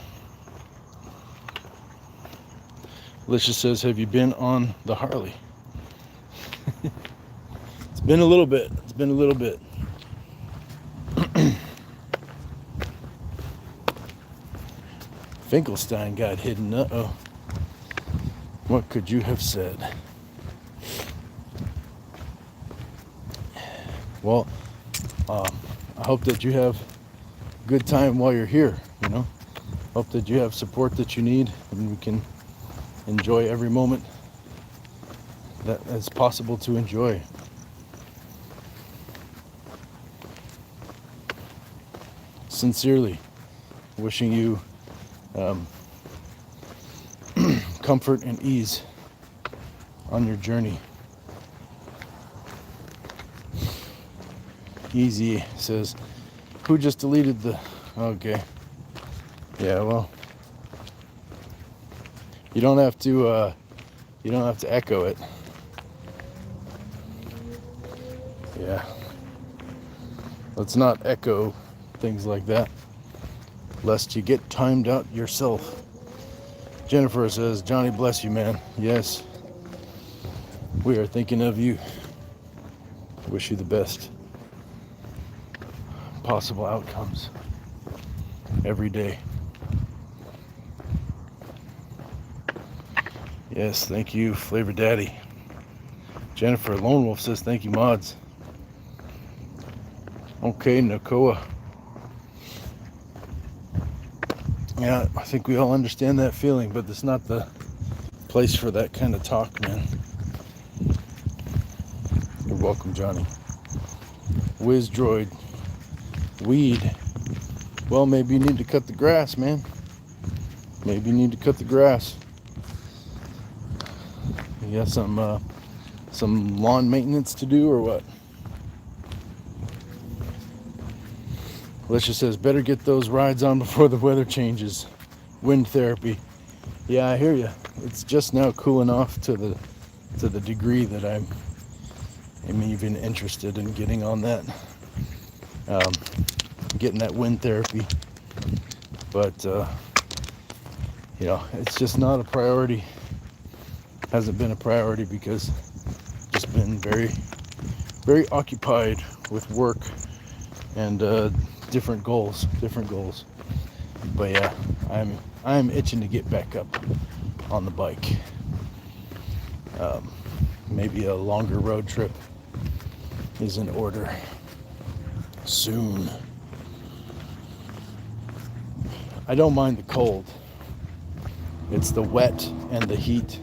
Alicia says, have you been on the Harley? It's been a little bit. Finkelstein got hidden. Uh-oh. What could you have said? Well, I hope that you have a good time while you're here, you know. Hope that you have support that you need and we can enjoy every moment that is possible to enjoy. Sincerely, wishing you comfort and ease on your journey. Easy says, who just deleted the... Okay. Yeah, well, you don't have to echo it. Yeah. Let's not echo things like that, lest you get timed out yourself. Jennifer says, Johnny, bless you, man. Yes, we are thinking of you. Wish you the best possible outcomes every day. Yes, thank you, Flavor Daddy. Jennifer Lone Wolf says, thank you, mods. Okay, Nakoa. Yeah, I think we all understand that feeling, but it's not the place for that kind of talk, man. You're welcome, Johnny. Whiz Droid. Weed. Well, maybe you need to cut the grass, man. Maybe you need to cut the grass. You got some lawn maintenance to do or what? Alicia says, better get those rides on before the weather changes. Wind therapy. Yeah, I hear you. It's just now cooling off to the degree that I'm even interested in getting on that. Getting that wind therapy. But, it's just not a priority. Hasn't been a priority because just been very, very occupied with work and different goals. But yeah, I'm itching to get back up on the bike. Maybe a longer road trip is in order soon. I don't mind the cold. It's the wet and the heat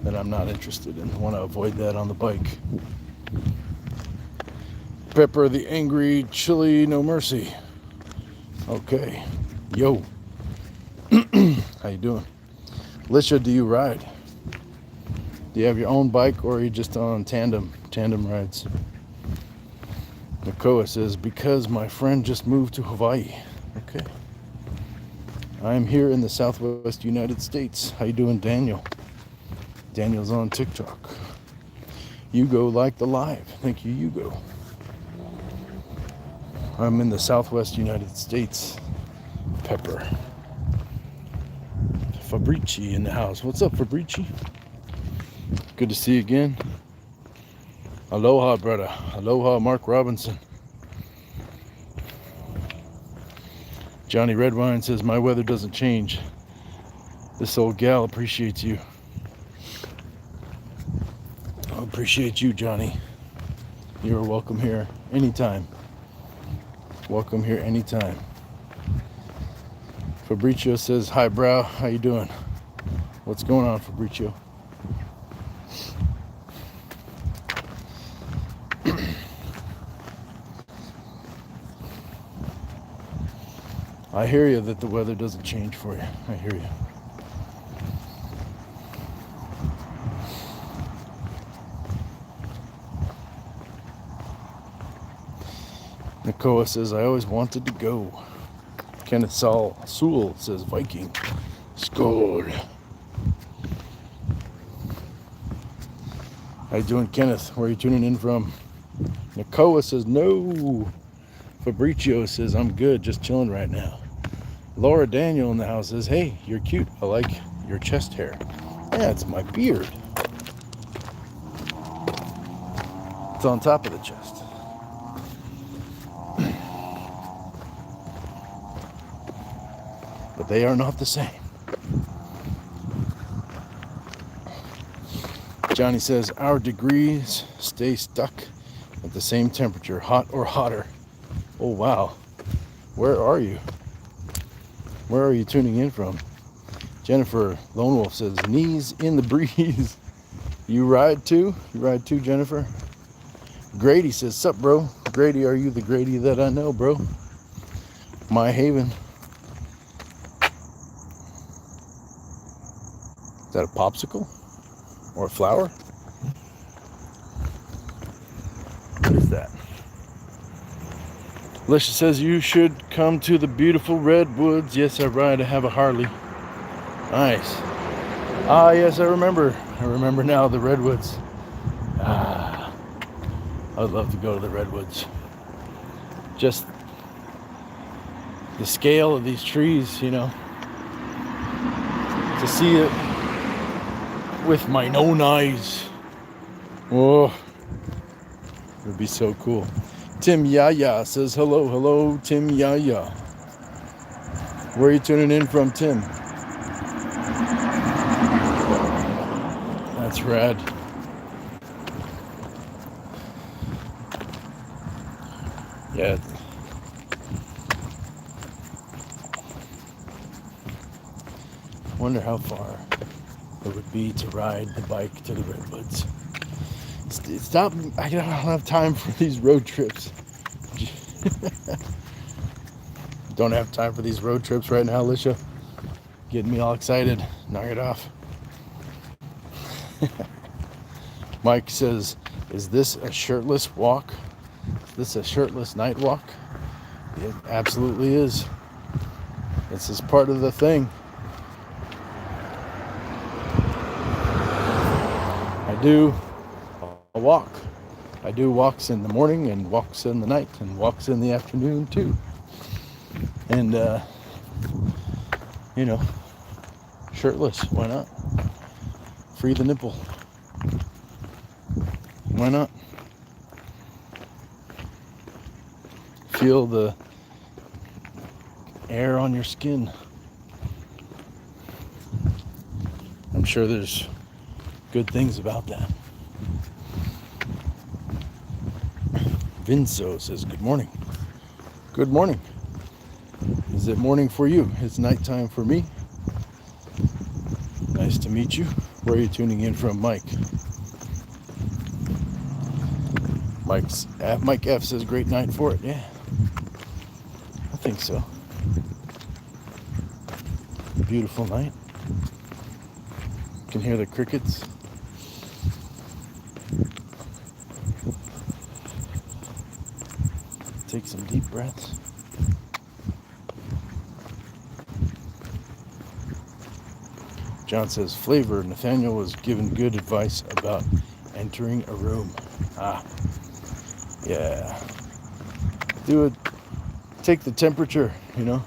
that I'm not interested in. I want to avoid that on the bike. Pepper the angry chili no mercy. Okay. Yo. How you doing? Lisha, do you ride? Do you have your own bike or are you just on tandem rides? Nakoa says, because my friend just moved to Hawaii. Okay. I'm here in the Southwest United States. How you doing, Daniel? Daniel's on TikTok. Hugo liked the live. Thank you, Hugo. I'm in the Southwest United States. Pepper. Fabrici in the house. What's up, Fabrici? Good to see you again. Aloha, brother. Aloha, Mark Robinson. Johnny Redwine says, my weather doesn't change. This old gal appreciates you. I appreciate you, Johnny. You're welcome here anytime. Welcome here anytime. Fabricio says, hi, bro. How you doing? What's going on, Fabricio? I hear you that the weather doesn't change for you. I hear you. Nakoa says, I always wanted to go. Kenneth Sewell says, Viking. Skol. How you doing, Kenneth? Where are you tuning in from? Nakoa says, no. Fabricio says, I'm good, just chilling right now. Laura Daniel in the house says, hey, you're cute. I like your chest hair. Yeah, it's my beard. It's on top of the chest. But They are not the same. Johnny says, our degrees stay stuck at the same temperature, hot or hotter. Oh, wow. Where are you? Where are you tuning in from? Jennifer Lone Wolf says, knees in the breeze. You ride too? You ride too, Jennifer? Grady says, sup, bro? Grady, are you the Grady that I know, bro? My Haven. Is that a popsicle? Or a flower? What is that? Alicia says, you should come to the beautiful redwoods. Yes, I ride. I have a Harley. Nice. Ah, yes, I remember. I remember now the redwoods. Ah, I would love to go to the redwoods. Just the scale of these trees, you know. To see it with my own eyes. Oh, it would be so cool. Tim Yaya says, hello, hello, Tim Yaya. Where are you tuning in from, Tim? That's rad. Yeah. Wonder how far it would be to ride the bike to the redwoods. Stop, I don't have time for these road trips. Don't have time for these road trips right now, Alicia. Getting me all excited. Knock it off. Mike says, is this a shirtless walk? Is this a shirtless night walk? It absolutely is. This is part of the thing. I do a walk. I do walks in the morning and walks in the night and walks in the afternoon too. And, you know, shirtless, why not? Free the nipple. Why not? Feel the air on your skin. I'm sure there's good things about that. Vinso says, good morning. Good morning. Is it morning for you? It's nighttime for me. Nice to meet you. Where are you tuning in from, Mike? Mike F says, great night for it. Yeah, I think so. Beautiful night. You can hear the crickets. Take some deep breaths. John says, flavor. Nathaniel was given good advice about entering a room. Ah, yeah. Do it. Take the temperature, you know.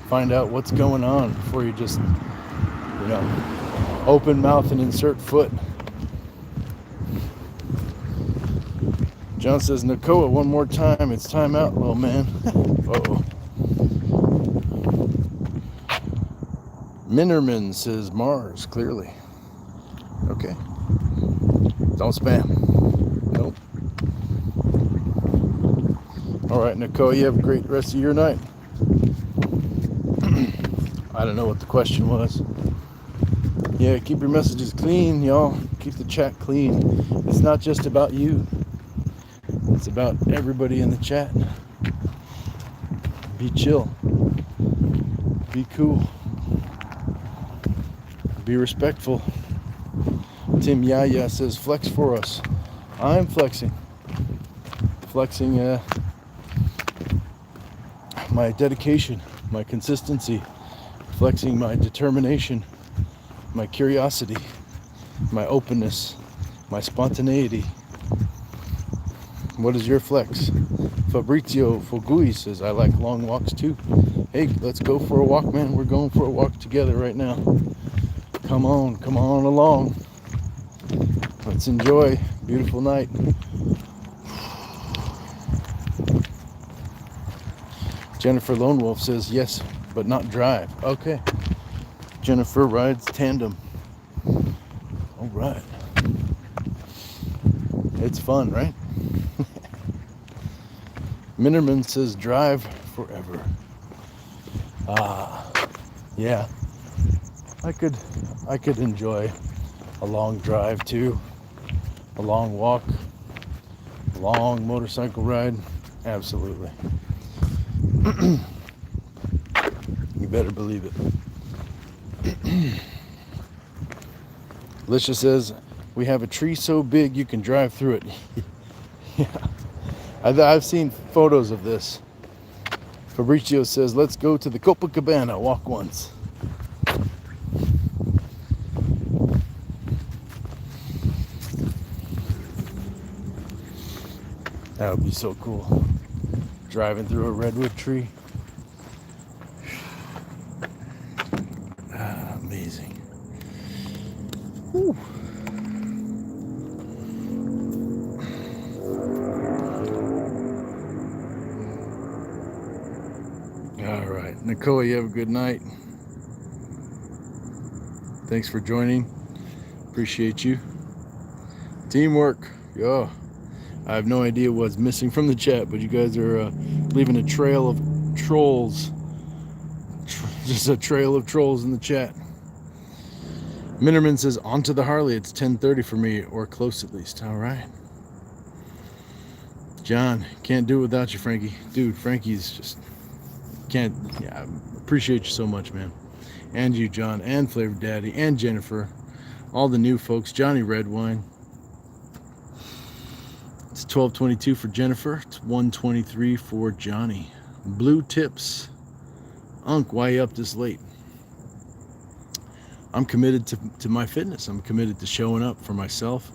Find out what's going on before you just, you know, open mouth and insert foot. John says, Nakoa, one more time. It's time out, little man. Uh-oh. Minnerman says Mars, clearly. Okay. Don't spam. Nope. All right, Nakoa, you have a great rest of your night. I don't know what the question was. Yeah, keep your messages clean, y'all. Keep the chat clean. It's not just about you. It's about everybody in the chat. Be chill. Be cool. Be respectful. Tim Yaya says, flex for us. I'm flexing. Flexing my dedication, my consistency. Flexing my determination, my curiosity, my openness, my spontaneity. What is your flex? Fabrizio Fogui says, I like long walks too. Hey, let's go for a walk, man. We're going for a walk together right now. Come on along. Let's enjoy. Beautiful night. Jennifer Lone Wolf says, yes, but not drive. Okay. Jennifer rides tandem. All right. It's fun, right? Minnerman says drive forever. Yeah. I could enjoy a long drive too, a long walk, a long motorcycle ride. Absolutely. You better believe it. Alicia says, we have a tree so big you can drive through it. Yeah. I've seen photos of this. Fabrizio says, let's go to the Copacabana, walk once. That would be so cool. Driving through a redwood tree. Amazing. Whew. All right, Nicole, you have a good night. Thanks for joining. Appreciate you. Teamwork. Oh, I have no idea what's missing from the chat, but you guys are leaving a trail of trolls. Just a trail of trolls in the chat. Minnerman says, on to the Harley. It's 10:30 for me, or close at least. All right. John, can't do it without you, Frankie. Dude, Frankie's just can't. Yeah, I appreciate you so much, man. And you, John, and Flavor Daddy, and Jennifer. All the new folks. Johnny Redwine. It's 12:22 for Jennifer. It's 1:23 for Johnny. Blue Tips. Unc, why you up this late? I'm committed to my fitness. I'm committed to showing up for myself,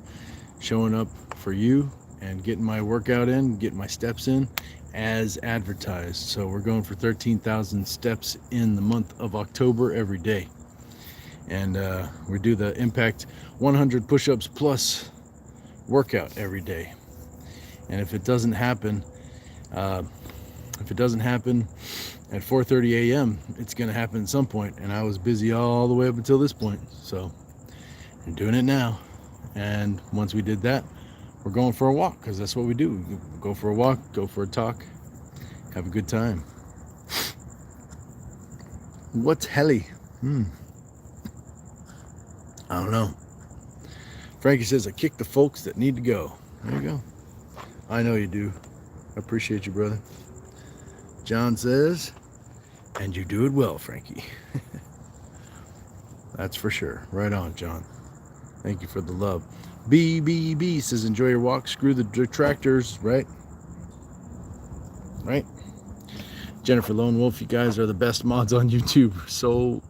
showing up for you, and getting my workout in, getting my steps in as advertised. So we're going for 13,000 steps in the month of October every day. And we do the Impact 100 push-ups plus workout every day. And if it doesn't happen at 4:30 a.m., it's going to happen at some point. And I was busy all the way up until this point. So I'm doing it now. And once we did that, we're going for a walk, because that's what we do. We go for a walk, go for a talk, have a good time. What's heli? I don't know. Frankie says, I kick the folks that need to go. There you go. I know you do. I appreciate you, brother. John says, and you do it well, Frankie. That's for sure. Right on, John. Thank you for the love. BBB says, enjoy your walk. Screw the detractors, right? Right? Jennifer Lone Wolf, you guys are the best mods on YouTube. So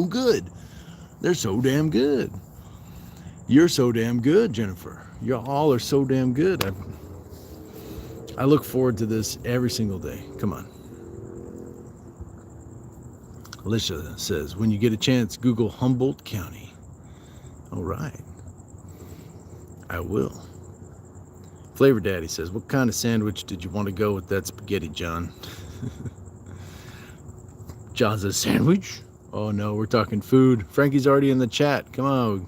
good. They're so damn good. You're so damn good, Jennifer. You all are so damn good. I look forward to this every single day. Come on. Alicia says, when you get a chance, Google Humboldt County. All right. I will. Flavor Daddy says, what kind of sandwich did you want to go with that spaghetti, John? John says, sandwich? Oh, no, we're talking food. Frankie's already in the chat. Come on.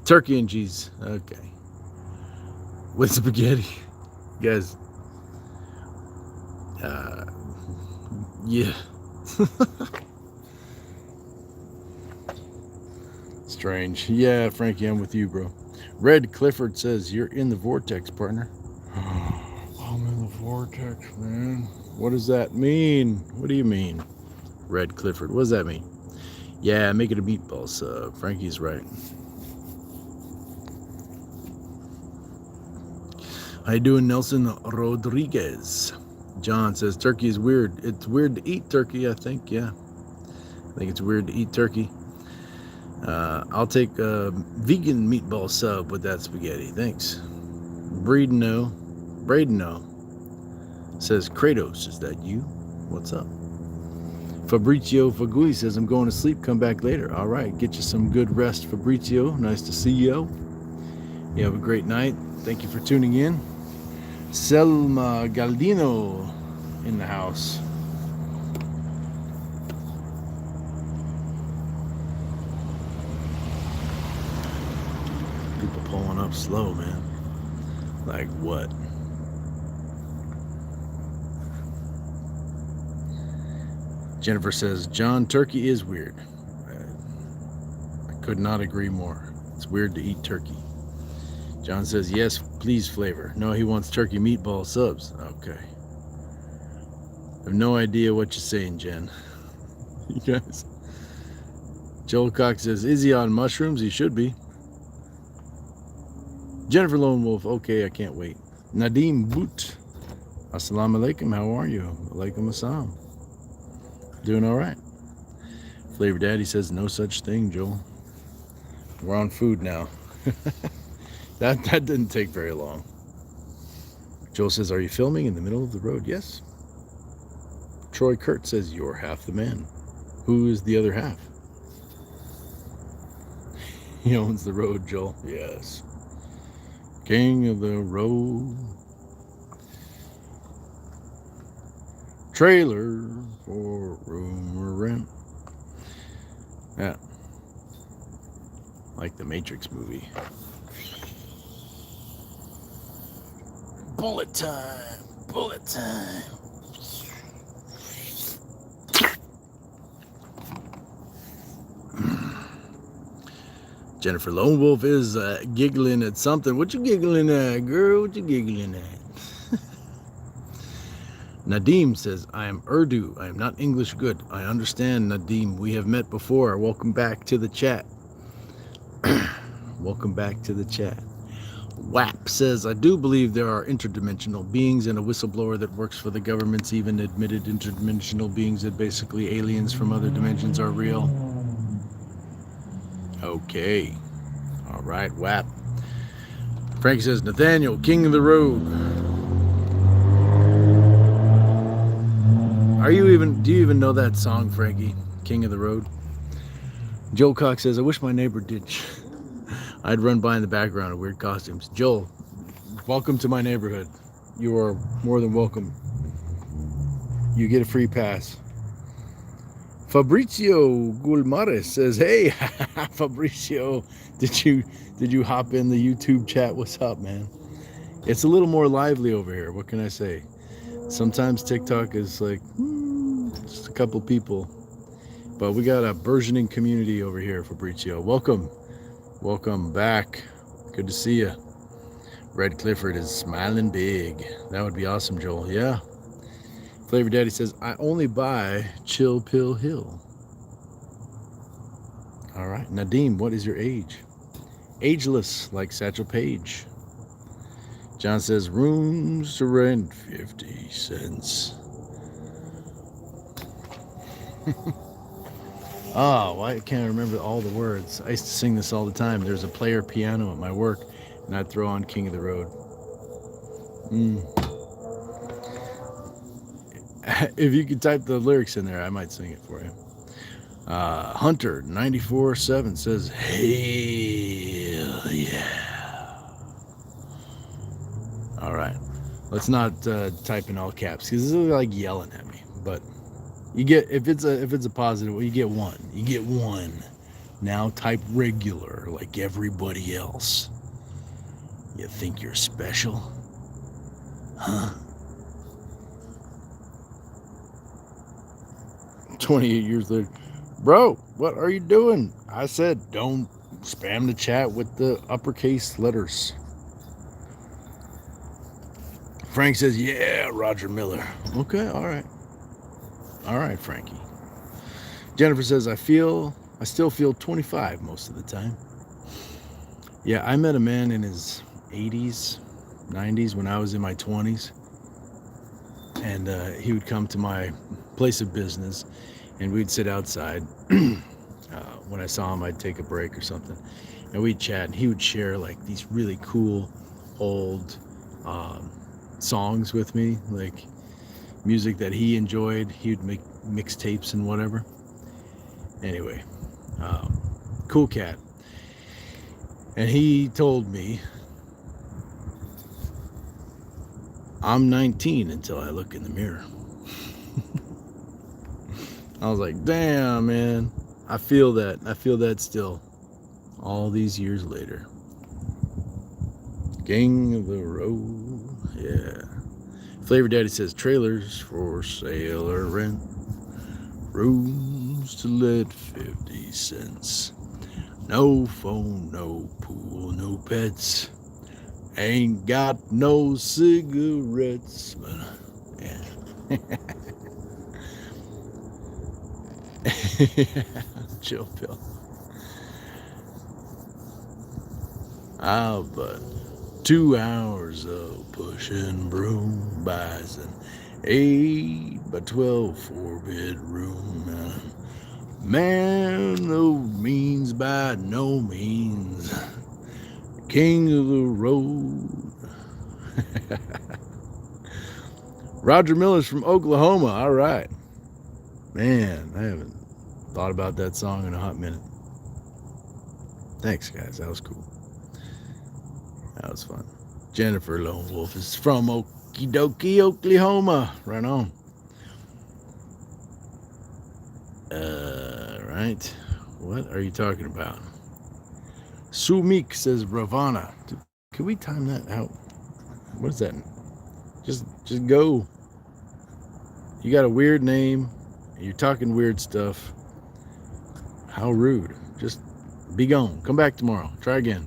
Turkey and cheese. Okay. With spaghetti. Guys. Yeah. Strange. Yeah, Frankie, I'm with you, bro. Red Clifford says, you're in the vortex, partner. I'm in the vortex, man. What does that mean? What do you mean? Red Clifford. What does that mean? Yeah, make it a meatball sub. Frankie's right. How you doing, Nelson Rodriguez? John says, turkey is weird. It's weird to eat turkey, I think. Yeah. I think it's weird to eat turkey. I'll take a vegan meatball sub with that spaghetti. Thanks. Braden says, Kratos, is that you? What's up? Fabrizio Fagui says, I'm going to sleep. Come back later. All right. Get you some good rest, Fabrizio. Nice to see you. You have a great night. Thank you for tuning in. Selma Galdino in the house. People pulling up slow, man. Like what? Jennifer says, John, turkey is weird. I could not agree more. It's weird to eat turkey. John says, yes, please flavor. No, he wants turkey meatball subs. Okay. I have no idea what you're saying, Jen. You guys. Joel Cox says, is he on mushrooms? He should be. Jennifer Lone Wolf, okay, I can't wait. Nadim Boot, assalamu alaikum, how are you? Alaikum assalam. Doing all right. Flavor Daddy says, no such thing, Joel. We're on food now. That didn't take very long. Joel says, are you filming in the middle of the road? Yes. Troy Kurt says, you're half the man. Who is the other half? He owns the road, Joel. Yes. King of the road. Trailer for room or rent. Yeah. Like the Matrix movie. Bullet time. Bullet time. Jennifer Lone Wolf is giggling at something. What you giggling at, girl? What you giggling at? Nadim says, I am Urdu. I am not English good. I understand, Nadim. We have met before. Welcome back to the chat. Welcome back to the chat. WAP says, I do believe there are interdimensional beings, and a whistleblower that works for the government's even admitted interdimensional beings that basically aliens from other dimensions are real. Okay. All right, WAP. Frank says, Nathaniel, king of the road. Do you even know that song, Frankie? King of the Road? Joel Cox says, I wish my neighbor did. I'd run by in the background in weird costumes. Joel, welcome to my neighborhood. You are more than welcome. You get a free pass. Fabrizio Gulmares says, hey, Fabrizio, did you hop in the YouTube chat? What's up, man? It's a little more lively over here. What can I say? Sometimes TikTok is like just a couple people, but we got a burgeoning community over here. Fabrizio, welcome back. Good to see you. Red Clifford is smiling big. That would be awesome, Joel. Yeah. Flavor Daddy says, I only buy Chill Pill Hill. All right. Nadim, what is your age? Ageless, like Satchel Paige. John says, rooms to rent 50 cents. Oh, I can't remember all the words. I used to sing this all the time. There's a player piano at my work, and I'd throw on King of the Road. If you could type the lyrics in there, I might sing it for you. Hunter 94.7 says, hell yeah. All right. Let's not type in all caps because it's like yelling at me. But you get, if it's a positive, well, you get one. You get one. Now type regular like everybody else. You think you're special? Huh? 28 years later. Bro, what are you doing? I said don't spam the chat with the uppercase letters. Frank says, yeah, Roger Miller. Okay, all right. All right, Frankie. Jennifer says, I still feel 25 most of the time. Yeah, I met a man in his 80s, 90s when I was in my 20s. And he would come to my place of business and we'd sit outside. When I saw him, I'd take a break or something. And we'd chat and he would share like these really cool old songs with me, like music that he enjoyed. He would make mixtapes and whatever. Anyway, cool cat. And he told me I'm 19 until I look in the mirror. I was like, damn, man. I feel that. I feel that still. All these years later. King of the road. Yeah. Flavor Daddy says trailers for sale or rent. Rooms to let 50 cents. No phone, no pool, no pets. Ain't got no cigarettes. But, yeah. Chill pill. But 2 hours of pushing broom buys an 8x12 4-bedroom. Man, no means by no means. King of the road. Roger Miller's from Oklahoma. All right. Man, I haven't thought about that song in a hot minute. Thanks, guys. That was cool. That was fun. Jennifer Lone Wolf is from Okie dokie, Oklahoma. Right on. Right. What are you talking about? Sumik says Ravana. Can we time that out? What is that? Just go. You got a weird name. You're talking weird stuff. How rude. Just be gone. Come back tomorrow. Try again.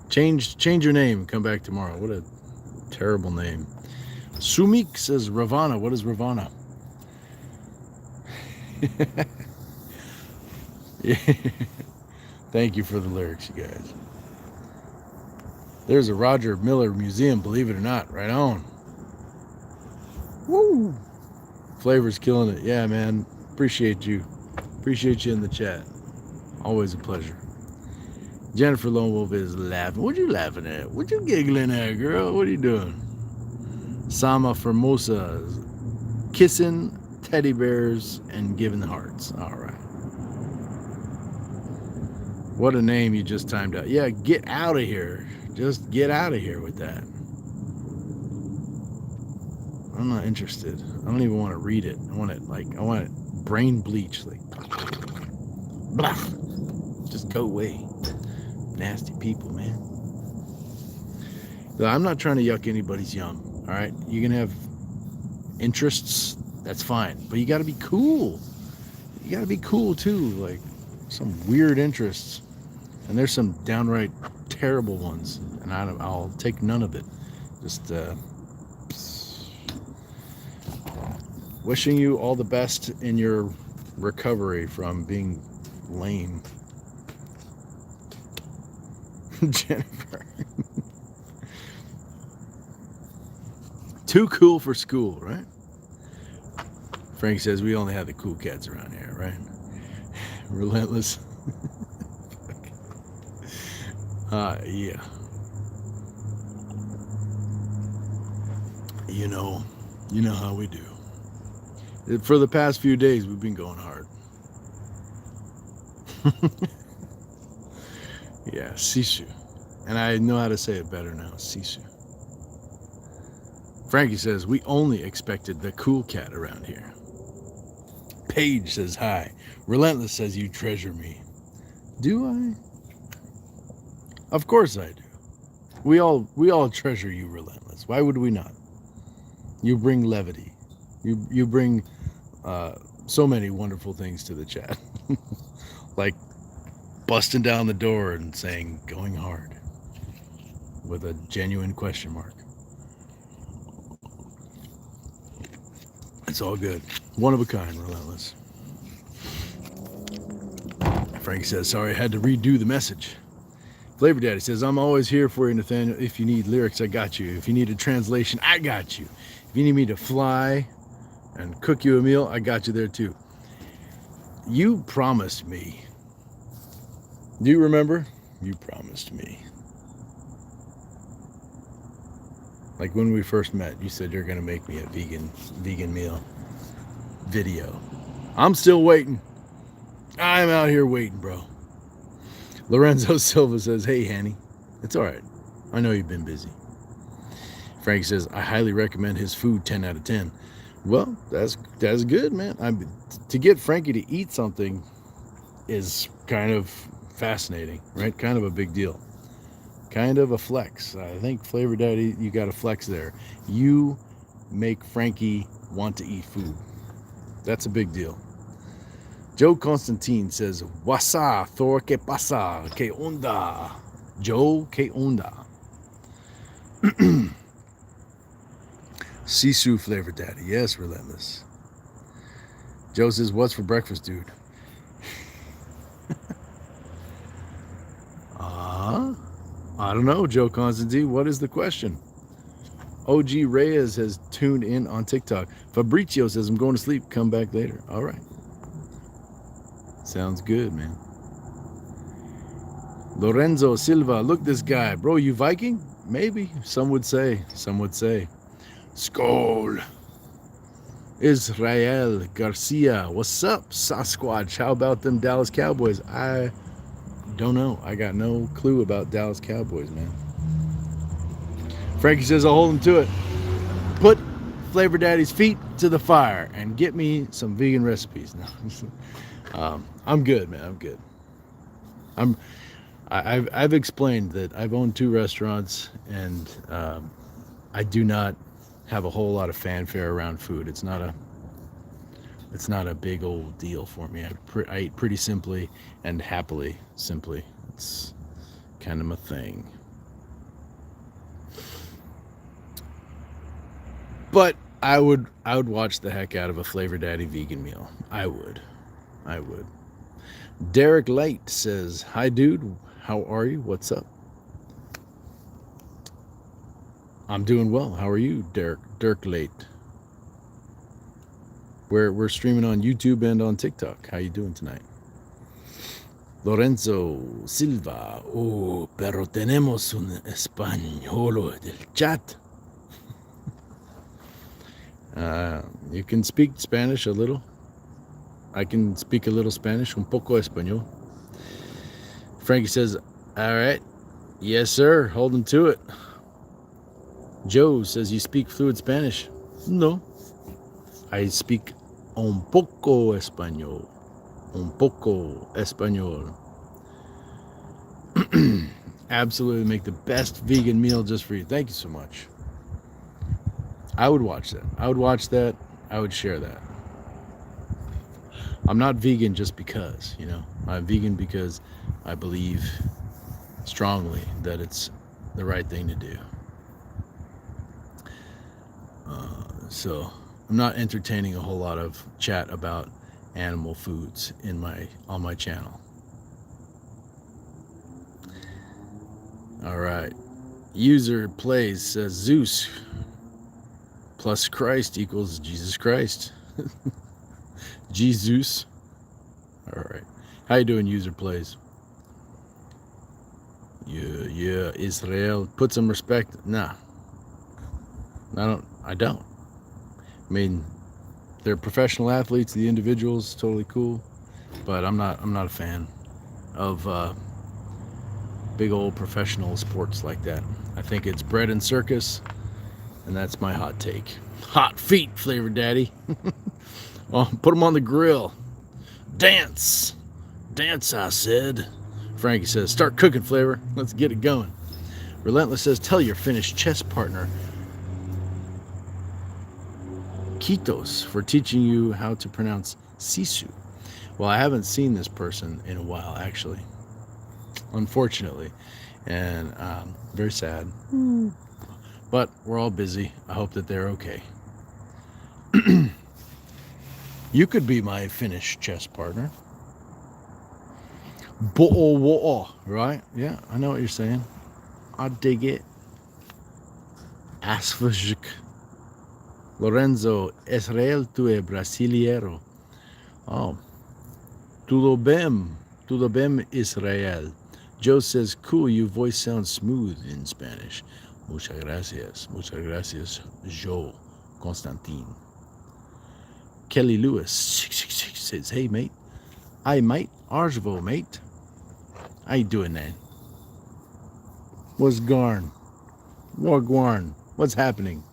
Change your name and come back tomorrow. What a terrible name. Sumik says Ravana. What is Ravana? Yeah. Thank you for the lyrics, you guys. There's a Roger Miller Museum, believe it or not. Right on. Woo! Flavor's killing it. Yeah, man. Appreciate you. Appreciate you in the chat. Always a pleasure. Jennifer Lone Wolf is laughing. What you laughing at? What you giggling at, girl? What are you doing? Sama Formosa is kissing teddy bears and giving hearts. All right. What a name you just timed out. Yeah, get out of here. Just get out of here with that. I'm not interested. I don't even want to read it. I want it brain bleach. Like, blah. Just go away. Nasty people, man. So I'm not trying to yuck anybody's yum. All right. You can have interests. That's fine. But you got to be cool. You got to be cool too. Like some weird interests. And there's some downright terrible ones. And I'll take none of it. Just wishing you all the best in your recovery from being lame. Jennifer. Too cool for school, right? Frank says we only have the cool cats around here, right? Relentless. Yeah. You know how we do. For the past few days, we've been going hard. Yeah, Sisu. And I know how to say it better now, Sisu. Frankie says, we only expected the cool cat around here. Paige says, hi. Relentless says, you treasure me. Do I? Of course I do. We all treasure you, Relentless. Why would we not? You bring levity. You bring so many wonderful things to the chat. Like busting down the door and saying, going hard. With a genuine question mark. It's all good. One of a kind, Relentless. Frank says, sorry, I had to redo the message. Flavor Daddy says, I'm always here for you, Nathaniel. If you need lyrics, I got you. If you need a translation, I got you. If you need me to fly and cook you a meal, I got you there too. You promised me. Do you remember? You promised me. Like when we first met, you said you're going to make me a vegan meal video. I'm still waiting. I'm out here waiting, bro. Lorenzo Silva says, hey, Hanny. It's all right. I know you've been busy. Frank says, I highly recommend his food, 10 out of 10. Well, that's good, man. To get Frankie to eat something is kind of fascinating, right? Kind of a big deal. Kind of a flex. I think Flavor Daddy, you got a flex there. You make Frankie want to eat food. That's a big deal. Joe Constantine says, Wasa, Thor, que pasa, que onda. Joe, que onda. Sisu Flavor Daddy. Yes, Relentless. Joe says, what's for breakfast, dude? I don't know, Joe Constantine. What is the question? OG Reyes has tuned in on TikTok. Fabrizio says, I'm going to sleep. Come back later. All right. Sounds good, man. Lorenzo Silva. Look, this guy. Bro, you Viking? Maybe. Some would say. Skol. Israel Garcia. What's up, Sasquatch? How about them Dallas Cowboys? I don't know. I got no clue about Dallas Cowboys, man. Frankie says, I'll hold him to it. Put Flavor Daddy's feet to the fire and get me some vegan recipes. No. I'm good, man. I'm good. I've explained that I've owned 2 restaurants, and I do not have a whole lot of fanfare around food. It's not a big old deal for me. I eat pretty simply and happily. Simply, it's kind of my thing. But I would watch the heck out of a Flavor Daddy vegan meal. I would. Derek Light says, hi dude, how are you? What's up? I'm doing well. How are you, Dirk Late? We're streaming on YouTube and on TikTok. How you doing tonight? Lorenzo Silva. Oh, pero tenemos un español del chat. You can speak Spanish a little. I can speak a little Spanish, un poco español. Frankie says, all right. Yes, sir. Holding to it. Joe says, you speak fluent Spanish? No. I speak un poco español. Un poco español. Absolutely make the best vegan meal just for you. Thank you so much. I would watch that. I would share that. I'm not vegan just because, I'm vegan because I believe strongly that it's the right thing to do. So I'm not entertaining a whole lot of chat about animal foods on my channel. All right. User plays says Zeus plus Christ equals Jesus Christ. Jesus. All right. How you doing, user plays? Yeah. Israel. Put some respect. Nah. I don't. I mean, they're professional athletes, the individuals, totally cool. But I'm not a fan of big old professional sports like that. I think it's bread and circus, and that's my hot take. Hot feet, Flavor Daddy. Oh, put them on the grill. Dance, I said. Frankie says, start cooking, Flavor. Let's get it going. Relentless says, tell your Finnish chess partner Kitos for teaching you how to pronounce Sisu. Well, I haven't seen this person in a while, actually. Unfortunately. And very sad. But we're all busy. I hope that they're okay. You could be my Finnish chess partner. Bo'o, right? Yeah, I know what you're saying. I dig it. Asfajik. Lorenzo, Israel tu é brasileiro. Oh. Tudo bem, Israel. Joe says, cool, your voice sounds smooth in Spanish. Muchas gracias, Joe Constantine. Kelly Lewis says, hey, mate. Hi, mate. Arjvo, mate. How you doing, man? What's garn? Wagwarn. What's happening?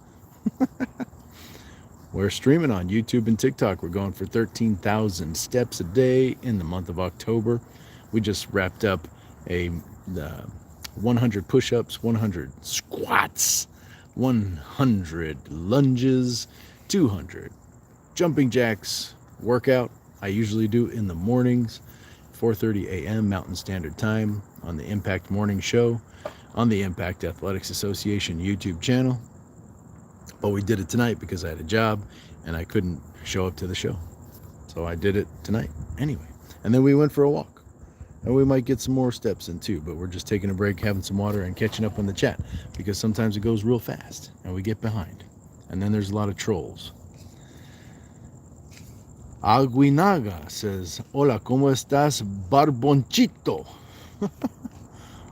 We're streaming on YouTube and TikTok. We're going for 13,000 steps a day in the month of October. We just wrapped up a 100 push-ups, 100 squats, 100 lunges, 200 jumping jacks workout. I usually do in the mornings, 4:30 a.m. Mountain Standard Time on the Impact Morning Show on the Impact Athletics Association YouTube channel. But we did it tonight because I had a job and I couldn't show up to the show. So I did it tonight anyway. And then we went for a walk. And we might get some more steps in too, but we're just taking a break, having some water, and catching up on the chat because sometimes it goes real fast and we get behind. And then there's a lot of trolls. Aguinaga says, Hola, ¿cómo estás, Barbonchito?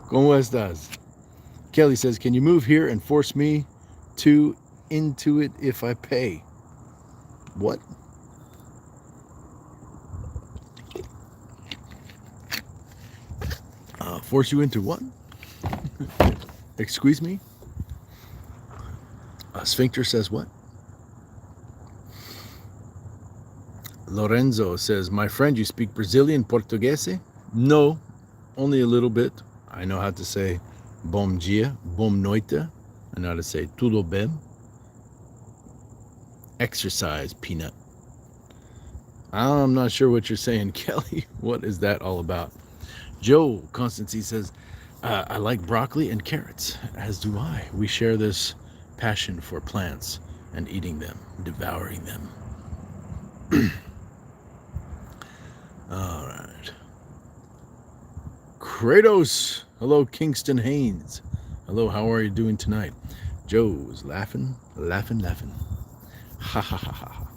¿Cómo estás? Kelly says, can you move here and force me to into it if I pay? What? Force you into what? Excuse me? Sphincter says what? Lorenzo says, my friend, you speak Brazilian Portuguese? No, only a little bit. I know how to say bom dia, bom noite. I know how to say tudo bem. Exercise, peanut. I'm not sure what you're saying, Kelly. What is that all about? Joe Constantine says, I like broccoli and carrots, as do I. We share this passion for plants and eating them, devouring them. All right. Kratos. Hello, Kingston Haynes. Hello, how are you doing tonight? Joe's laughing. Ha ha ha ha.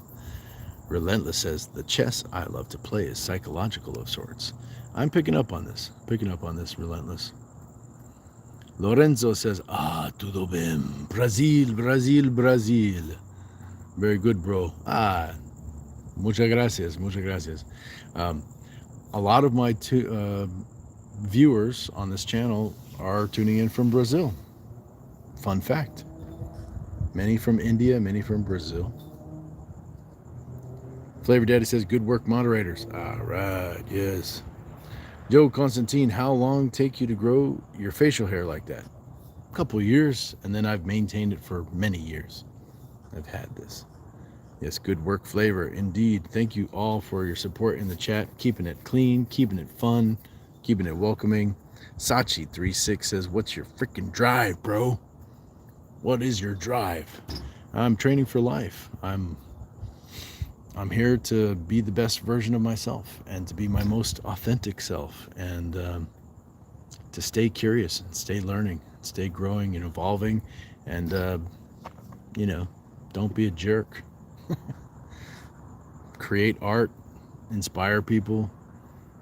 Relentless says, the chess I love to play is psychological of sorts. I'm picking up on this, Relentless. Lorenzo says, tudo bem. Brazil. Very good, bro. Muchas gracias. A lot of my viewers on this channel are tuning in from Brazil. Fun fact. Many from India, many from Brazil. Flavor Daddy says, good work, moderators. All right, yes. Joe Constantine, how long take you to grow your facial hair like that? A couple years, and then I've maintained it for many years. I've had this. Yes, good work, Flavor. Indeed. Thank you all for your support in the chat, keeping it clean, keeping it fun, keeping it welcoming. Sachi36 says, what's your freaking drive, bro? What is your drive? I'm training for life. I'm here to be the best version of myself and to be my most authentic self and to stay curious and stay learning, stay growing and evolving and, don't be a jerk. Create art, inspire people,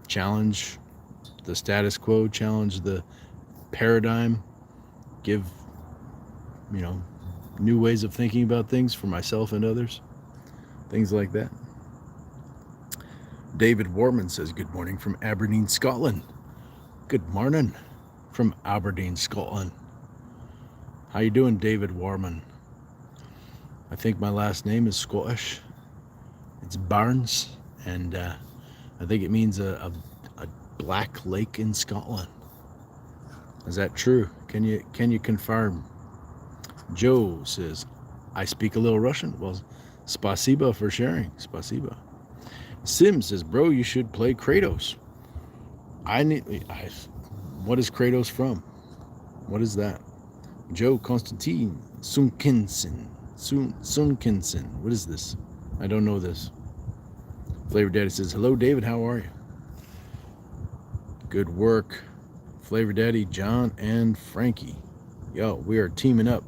challenge the status quo, challenge the paradigm, give, new ways of thinking about things for myself and others. Things like that. David Warman says, good morning from Aberdeen, Scotland. Good morning from Aberdeen, Scotland. How you doing, David Warman? I think my last name is Scottish. It's Barnes, and I think it means a black lake in Scotland. Is that true? Can you confirm? Joe says, I speak a little Russian. Well, spasiba for sharing. Spasiba. Sim says, bro, you should play Kratos. What is Kratos from? What is that? Joe Constantine Sunkinson. What is this? I don't know this. Flavor Daddy says, hello, David. How are you? Good work. Flavor Daddy, John, and Frankie. Yo, we are teaming up.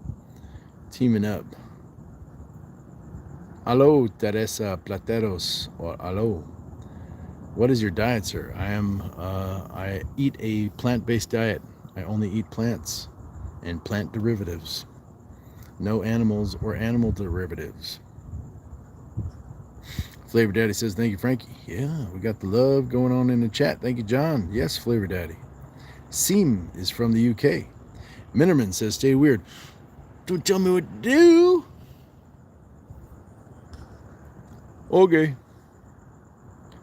Hello, Teresa Plateros, or hello. What is your diet, sir? I eat a plant-based diet. I only eat plants and plant derivatives. No animals or animal derivatives. Flavor Daddy says, thank you, Frankie. Yeah, we got the love going on in the chat. Thank you, John. Yes, Flavor Daddy. Seam is from the UK. Minnerman says, stay weird. Don't tell me what to do. Okay.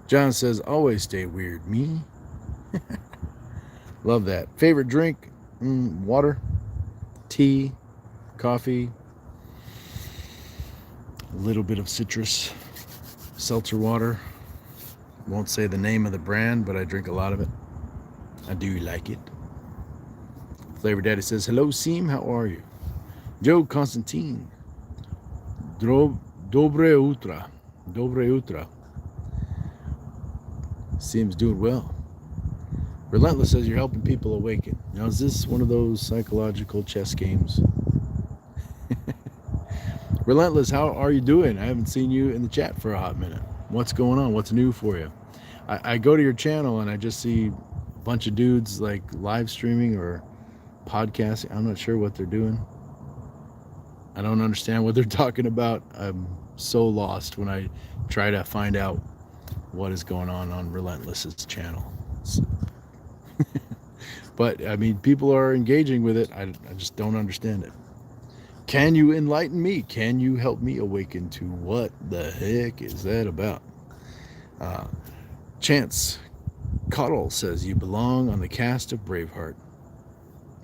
John says, always stay weird. Me? Love that. Favorite drink? Water, tea, coffee, a little bit of citrus, seltzer water. Won't say the name of the brand, but I drink a lot of it. I do like it. Flavor Daddy says, hello, Seam. How are you? Joe Constantine. Dobre Utra. Dobre Utra. Seems doing well. Relentless says you're helping people awaken. Now, is this one of those psychological chess games? Relentless, how are you doing? I haven't seen you in the chat for a hot minute. What's going on? What's new for you? I go to your channel and I just see a bunch of dudes like live streaming or podcasting. I'm not sure what they're doing. I don't understand what they're talking about. I'm so lost when I try to find out what is going on Relentless's channel. But I mean, people are engaging with it. I just don't understand it. Can you enlighten me? Can you help me awaken to what the heck is that about? Chance Cottle says you belong on the cast of Braveheart.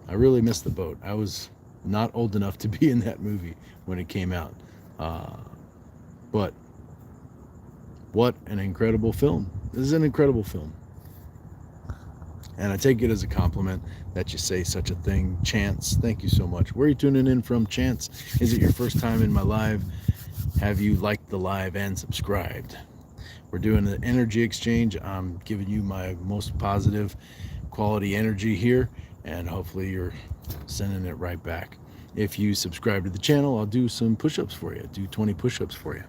I really missed the boat. I was not old enough to be in that movie when it came out. But what an incredible film. This is an incredible film. And I take it as a compliment that you say such a thing. Chance, thank you so much. Where are you tuning in from, Chance? Is it your first time in my live? Have you liked the live and subscribed? We're doing an energy exchange. I'm giving you my most positive quality energy here, and hopefully you're sending it right back. If you subscribe to the channel, I'll do some push-ups for you. Do 20 push-ups for you.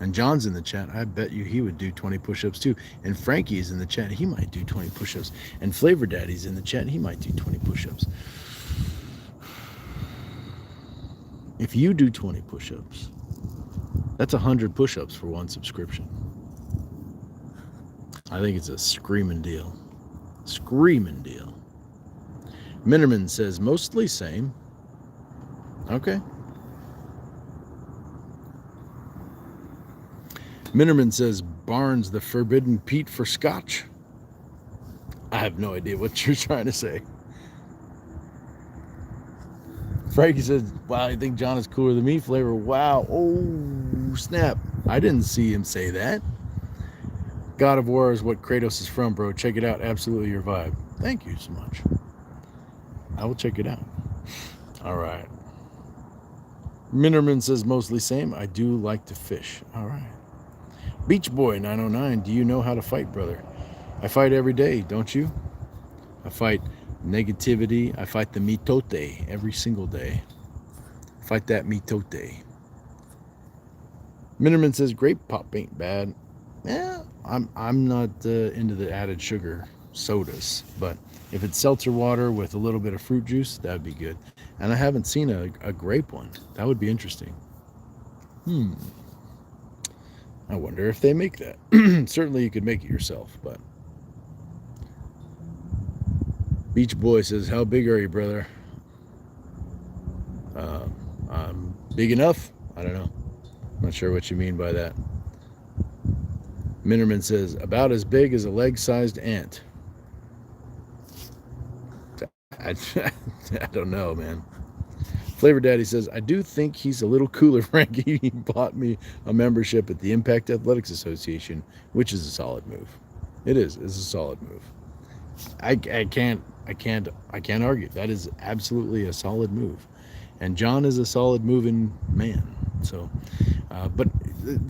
And John's in the chat. I bet you he would do 20 push-ups too. And Frankie's in the chat. He might do 20 push-ups. And Flavor Daddy's in the chat. He might do 20 push-ups. If you do 20 push-ups, that's 100 push-ups for one subscription. I think it's a screaming deal. Screaming deal. Minnerman says, mostly same. Okay. Minnerman says, Barnes, the forbidden Pete for Scotch. I have no idea what you're trying to say. Frankie says, wow, I think John is cooler than me. Flavor, wow. Oh, snap. I didn't see him say that. God of War is what Kratos is from, bro. Check it out. Absolutely your vibe. Thank you so much. I will check it out. All right. Minnerman says, mostly same. I do like to fish. All right. Beach Boy 909, do you know how to fight, brother? I fight every day, don't you? I fight negativity. I fight the mitote every single day. Fight that mitote. Minnerman says, grape pop ain't bad. Yeah, I'm not into the added sugar sodas, but if it's seltzer water with a little bit of fruit juice, that'd be good. And I haven't seen a grape one. That would be interesting. I wonder if they make that. Certainly you could make it yourself, but. Beach Boy says, how big are you, brother? I'm big enough? I don't know. I'm not sure what you mean by that. Minnerman says, about as big as a leg-sized ant. I don't know, man. Flavor Daddy says, I do think he's a little cooler, Frankie. He bought me a membership at the Impact Athletics Association, which is a solid move. It is. It's a solid move. I can't argue. That is absolutely a solid move. And John is a solid moving man. So, but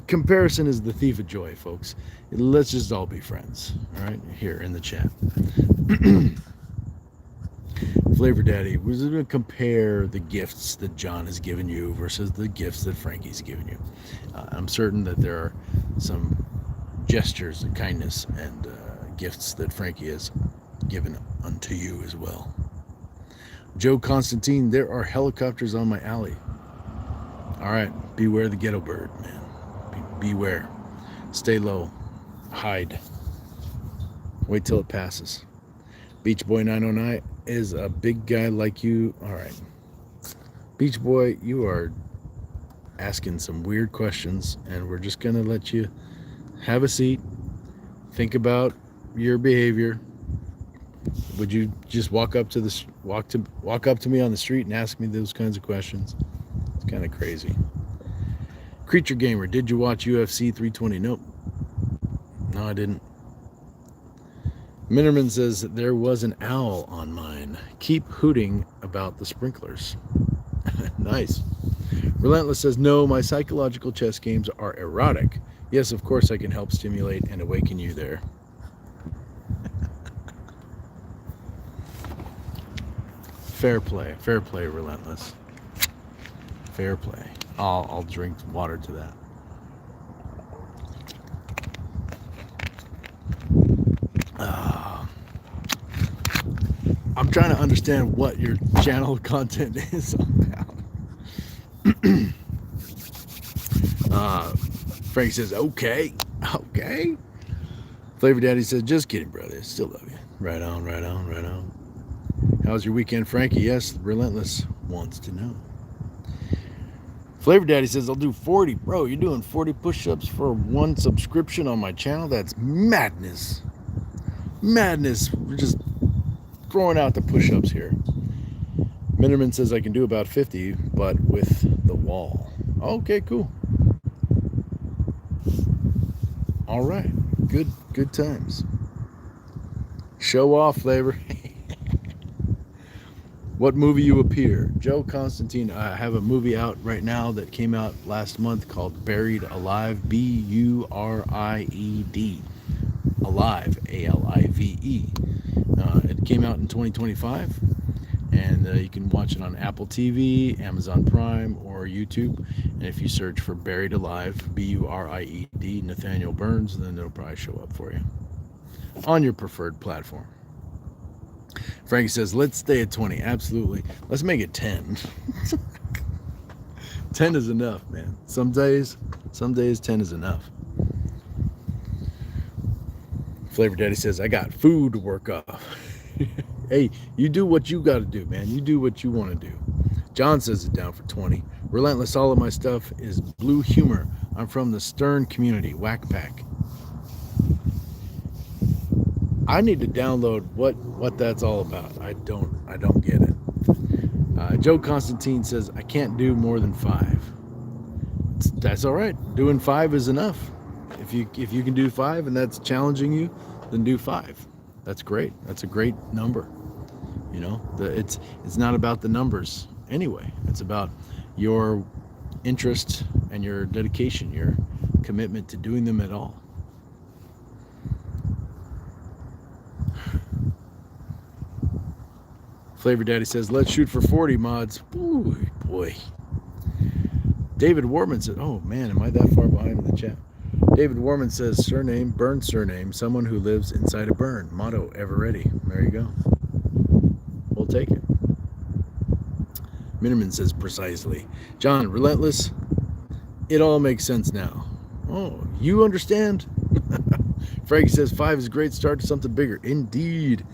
comparison is the thief of joy, folks. Let's just all be friends. All right, here in the chat. Flavor Daddy, we're going to compare the gifts that John has given you versus the gifts that Frankie's given you. I'm certain that there are some gestures of kindness and gifts that Frankie has given unto you as well. Joe Constantine, there are helicopters on my alley. All right, beware the ghetto bird, man. Beware. Stay low. Hide. Wait till it passes. Beach Boy 909 is a big guy like you. All right. Beach Boy, you are asking some weird questions, and we're just going to let you have a seat, think about your behavior. Would you just walk up to me on the street and ask me those kinds of questions? It's kind of crazy. Creature Gamer, did you watch UFC 320? Nope. No, I didn't. Minnerman says there was an owl on mine. Keep hooting about the sprinklers. Nice. Relentless says, no, my psychological chess games are erotic. Yes, of course I can help stimulate and awaken you there. Fair play, Relentless. Fair play. I'll drink water to that. I'm trying to understand what your channel content is about. Frank says, okay. Flavor Daddy says, just kidding, brother. Still love you. Right on. How's your weekend, Frankie? Yes, Relentless wants to know. Flavor Daddy says, I'll do 40. Bro, you're doing 40 push-ups for one subscription on my channel? That's madness. We're just throwing out the push-ups here. Minnerman says I can do about 50, but with the wall. Okay, cool. All right. Good times. Show off, Flavor. What movie you appear? Joe Constantine, I have a movie out right now that came out last month called Buried Alive, Buried. Alive, A-L-I-V-E. It came out in 2025, and you can watch it on Apple TV, Amazon Prime, or YouTube. And if you search for Buried Alive, B-U-R-I-E-D, Nathaniel Burns, then it'll probably show up for you on your preferred platform. Frankie says, let's stay at 20. Absolutely. Let's make it 10. 10 is enough, man. Some days 10 is enough. Flavor Daddy says, I got food to work off. Hey, you do what you got to do, man. You do what you want to do. John says it down for 20. Relentless, all of my stuff is blue humor. I'm from the Stern community, Whack Pack. I need to download what that's all about. I don't get it. Joe Constantine says, I can't do more than 5. That's all right. Doing 5 is enough. If you can do 5 and that's challenging you, then do 5. That's great. That's a great number. You know, it's not about the numbers anyway. It's about your interest and your dedication, your commitment to doing them at all. Flavor Daddy says, let's shoot for 40 mods. Ooh, boy. David Warman says, oh man, am I that far behind in the chat? David Warman says, surname, burn surname, someone who lives inside a burn. Motto, ever ready. There you go. We'll take it. Minnerman says, precisely. John, Relentless, it all makes sense now. Oh, you understand? Frankie says, 5 is a great start to something bigger. Indeed.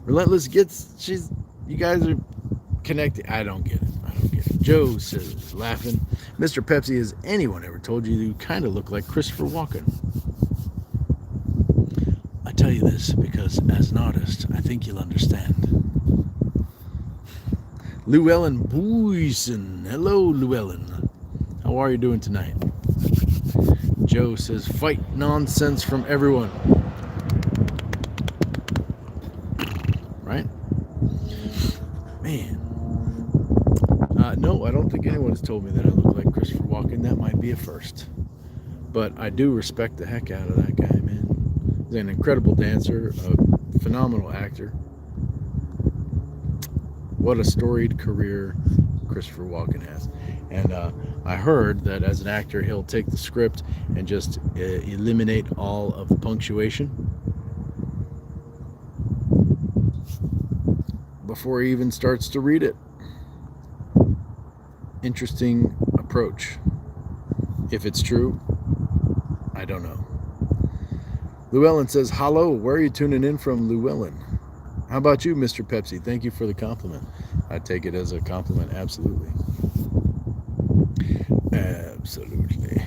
Relentless you guys are connected. I don't get it. Joe says, laughing, Mr. Pepsi, has anyone ever told you kind of look like Christopher Walken? I tell you this because as an artist, I think you'll understand. Llewellyn Boyson. Hello, Llewellyn. How are you doing tonight? Joe says, fight nonsense from everyone. Right? Man. No, I don't think anyone has told me that I look like Christopher Walken. That might be a first. But I do respect the heck out of that guy, man. He's an incredible dancer, a phenomenal actor. What a storied career Christopher Walken has. And I heard that as an actor, he'll take the script and just eliminate all of the punctuation before he even starts to read it. Interesting approach. If it's true, I don't know. Llewellyn says, hello, where are you tuning in from, Llewellyn? How about you, Mr. Pepsi? Thank you for the compliment. I take it as a compliment, absolutely. Absolutely.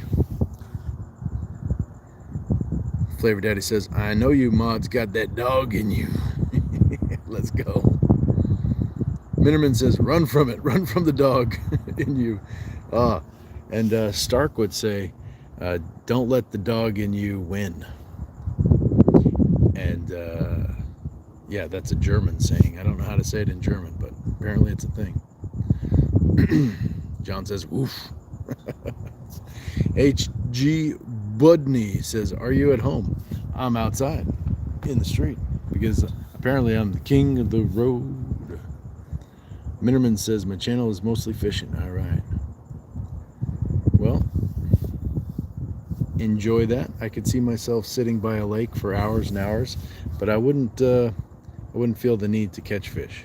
Flavor Daddy says, I know you mods got that dog in you. Let's go. Minnerman says, run from it. Run from the dog in you. And Stark would say, don't let the dog in you win. And yeah, that's a German saying. I don't know how to say it in German, but apparently it's a thing. John says, oof. H.G. Budney says, are you at home? I'm outside in the street because apparently I'm the king of the road. Minnerman says, my channel is mostly fishing. All right. Well, enjoy that. I could see myself sitting by a lake for hours and hours, but I wouldn't feel the need to catch fish.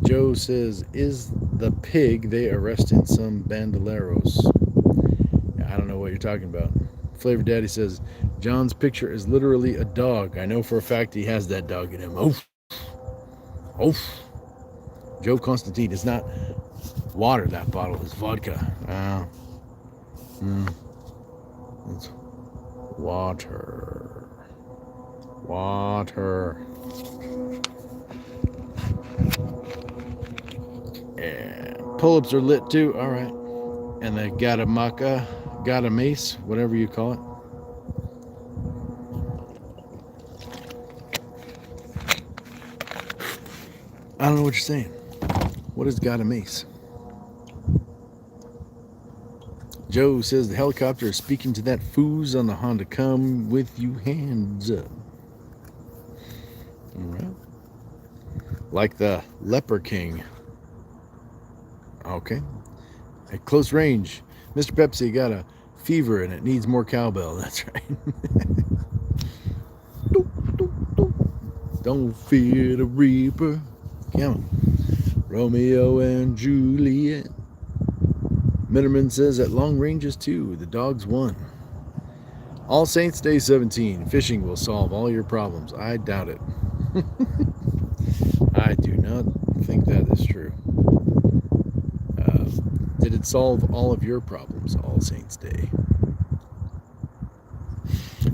Joe says, is the pig they arrested some bandoleros? I don't know what you're talking about. Flavor Daddy says, John's picture is literally a dog. I know for a fact he has that dog in him. Oof. Oof. Joe Constantine, is not water, that bottle is vodka. It's water. Water. And pull-ups are lit too. All right. And the gata mace, whatever you call it. I don't know what you're saying. What is gata mace? Joe says the helicopter is speaking to that foos on the Honda. Come with you hands up. All right. Like the Leper King. Okay. At close range, Mr. Pepsi got a fever and it needs more cowbell. That's right. Don't fear the Reaper. Come on. Romeo and Juliet. Minnerman says at long ranges too, the dogs won. All Saints Day 17. Fishing will solve all your problems. I doubt it. I do not think that is true. Did it solve all of your problems, All Saints Day?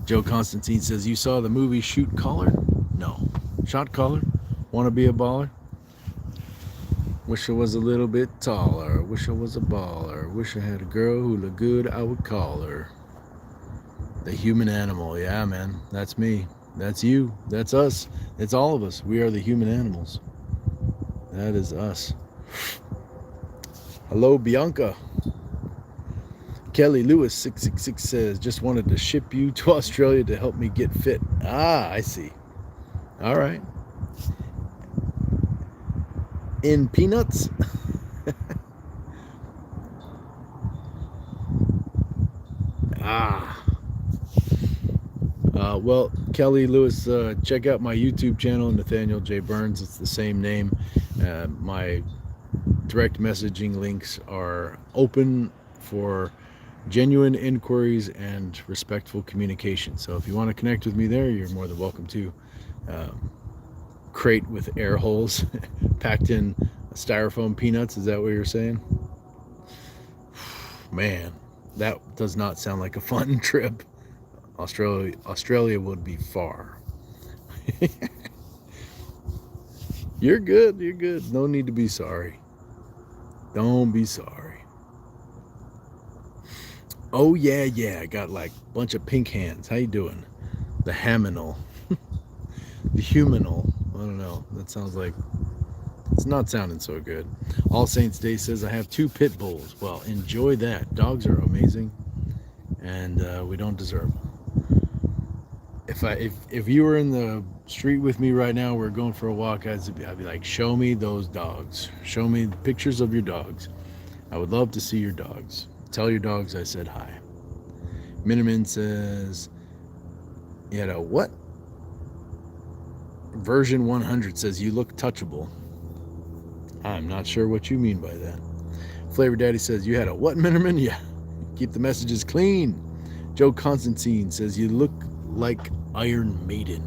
Joe Constantine says, you saw the movie Shoot Caller? No. Shot Caller? Want to be a baller? Wish I was a little bit taller. Wish I was a baller. Wish I had a girl who looked good, I would call her. The human animal. Yeah, man. That's me. That's you. That's us. It's all of us. We are the human animals. That is us. Hello, Bianca. Kelly Lewis 666 says, just wanted to ship you to Australia to help me get fit. Ah, I see. All right. In peanuts? Well, Kelly Lewis, check out my YouTube channel, Nathaniel J. Burns. It's the same name. My direct messaging links are open for genuine inquiries and respectful communication. So if you want to connect with me there, you're more than welcome to. Crate with air holes packed in styrofoam peanuts. Is that what you're saying? Man, that does not sound like a fun trip. Australia would be far. You're good. You're good. No need to be sorry. Don't be sorry. Oh, yeah. I got like a bunch of pink hands. How you doing? The haminal. The humanal. I don't know. That sounds like... It's not sounding so good. All Saints Day says, I have 2 pit bulls. Well, enjoy that. Dogs are amazing. And we don't deserve them. If you were in the street with me right now, we're going for a walk, I'd be like, show me those dogs. Show me pictures of your dogs. I would love to see your dogs. Tell your dogs I said hi. Miniman says, you know what? Version 100 says, you look touchable. I'm not sure what you mean by that. Flavor Daddy says, you had a what, Miniman? Yeah. Keep the messages clean. Joe Constantine says, you look like Iron Maiden.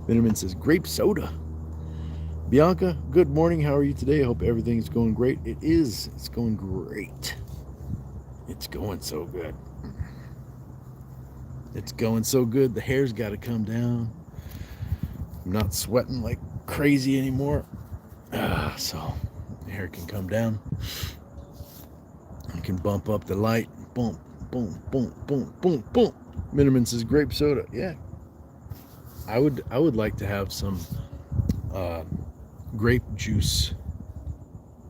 Miniman says, grape soda. Bianca, good morning. How are you today? I hope everything's going great. It is. It's going great. It's going so good. It's going so good. The hair's got to come down. I'm not sweating like crazy anymore. So the hair can come down. I can bump up the light. Boom, boom, boom, boom, boom, boom. Miniman says grape soda. Yeah. I would like to have some grape juice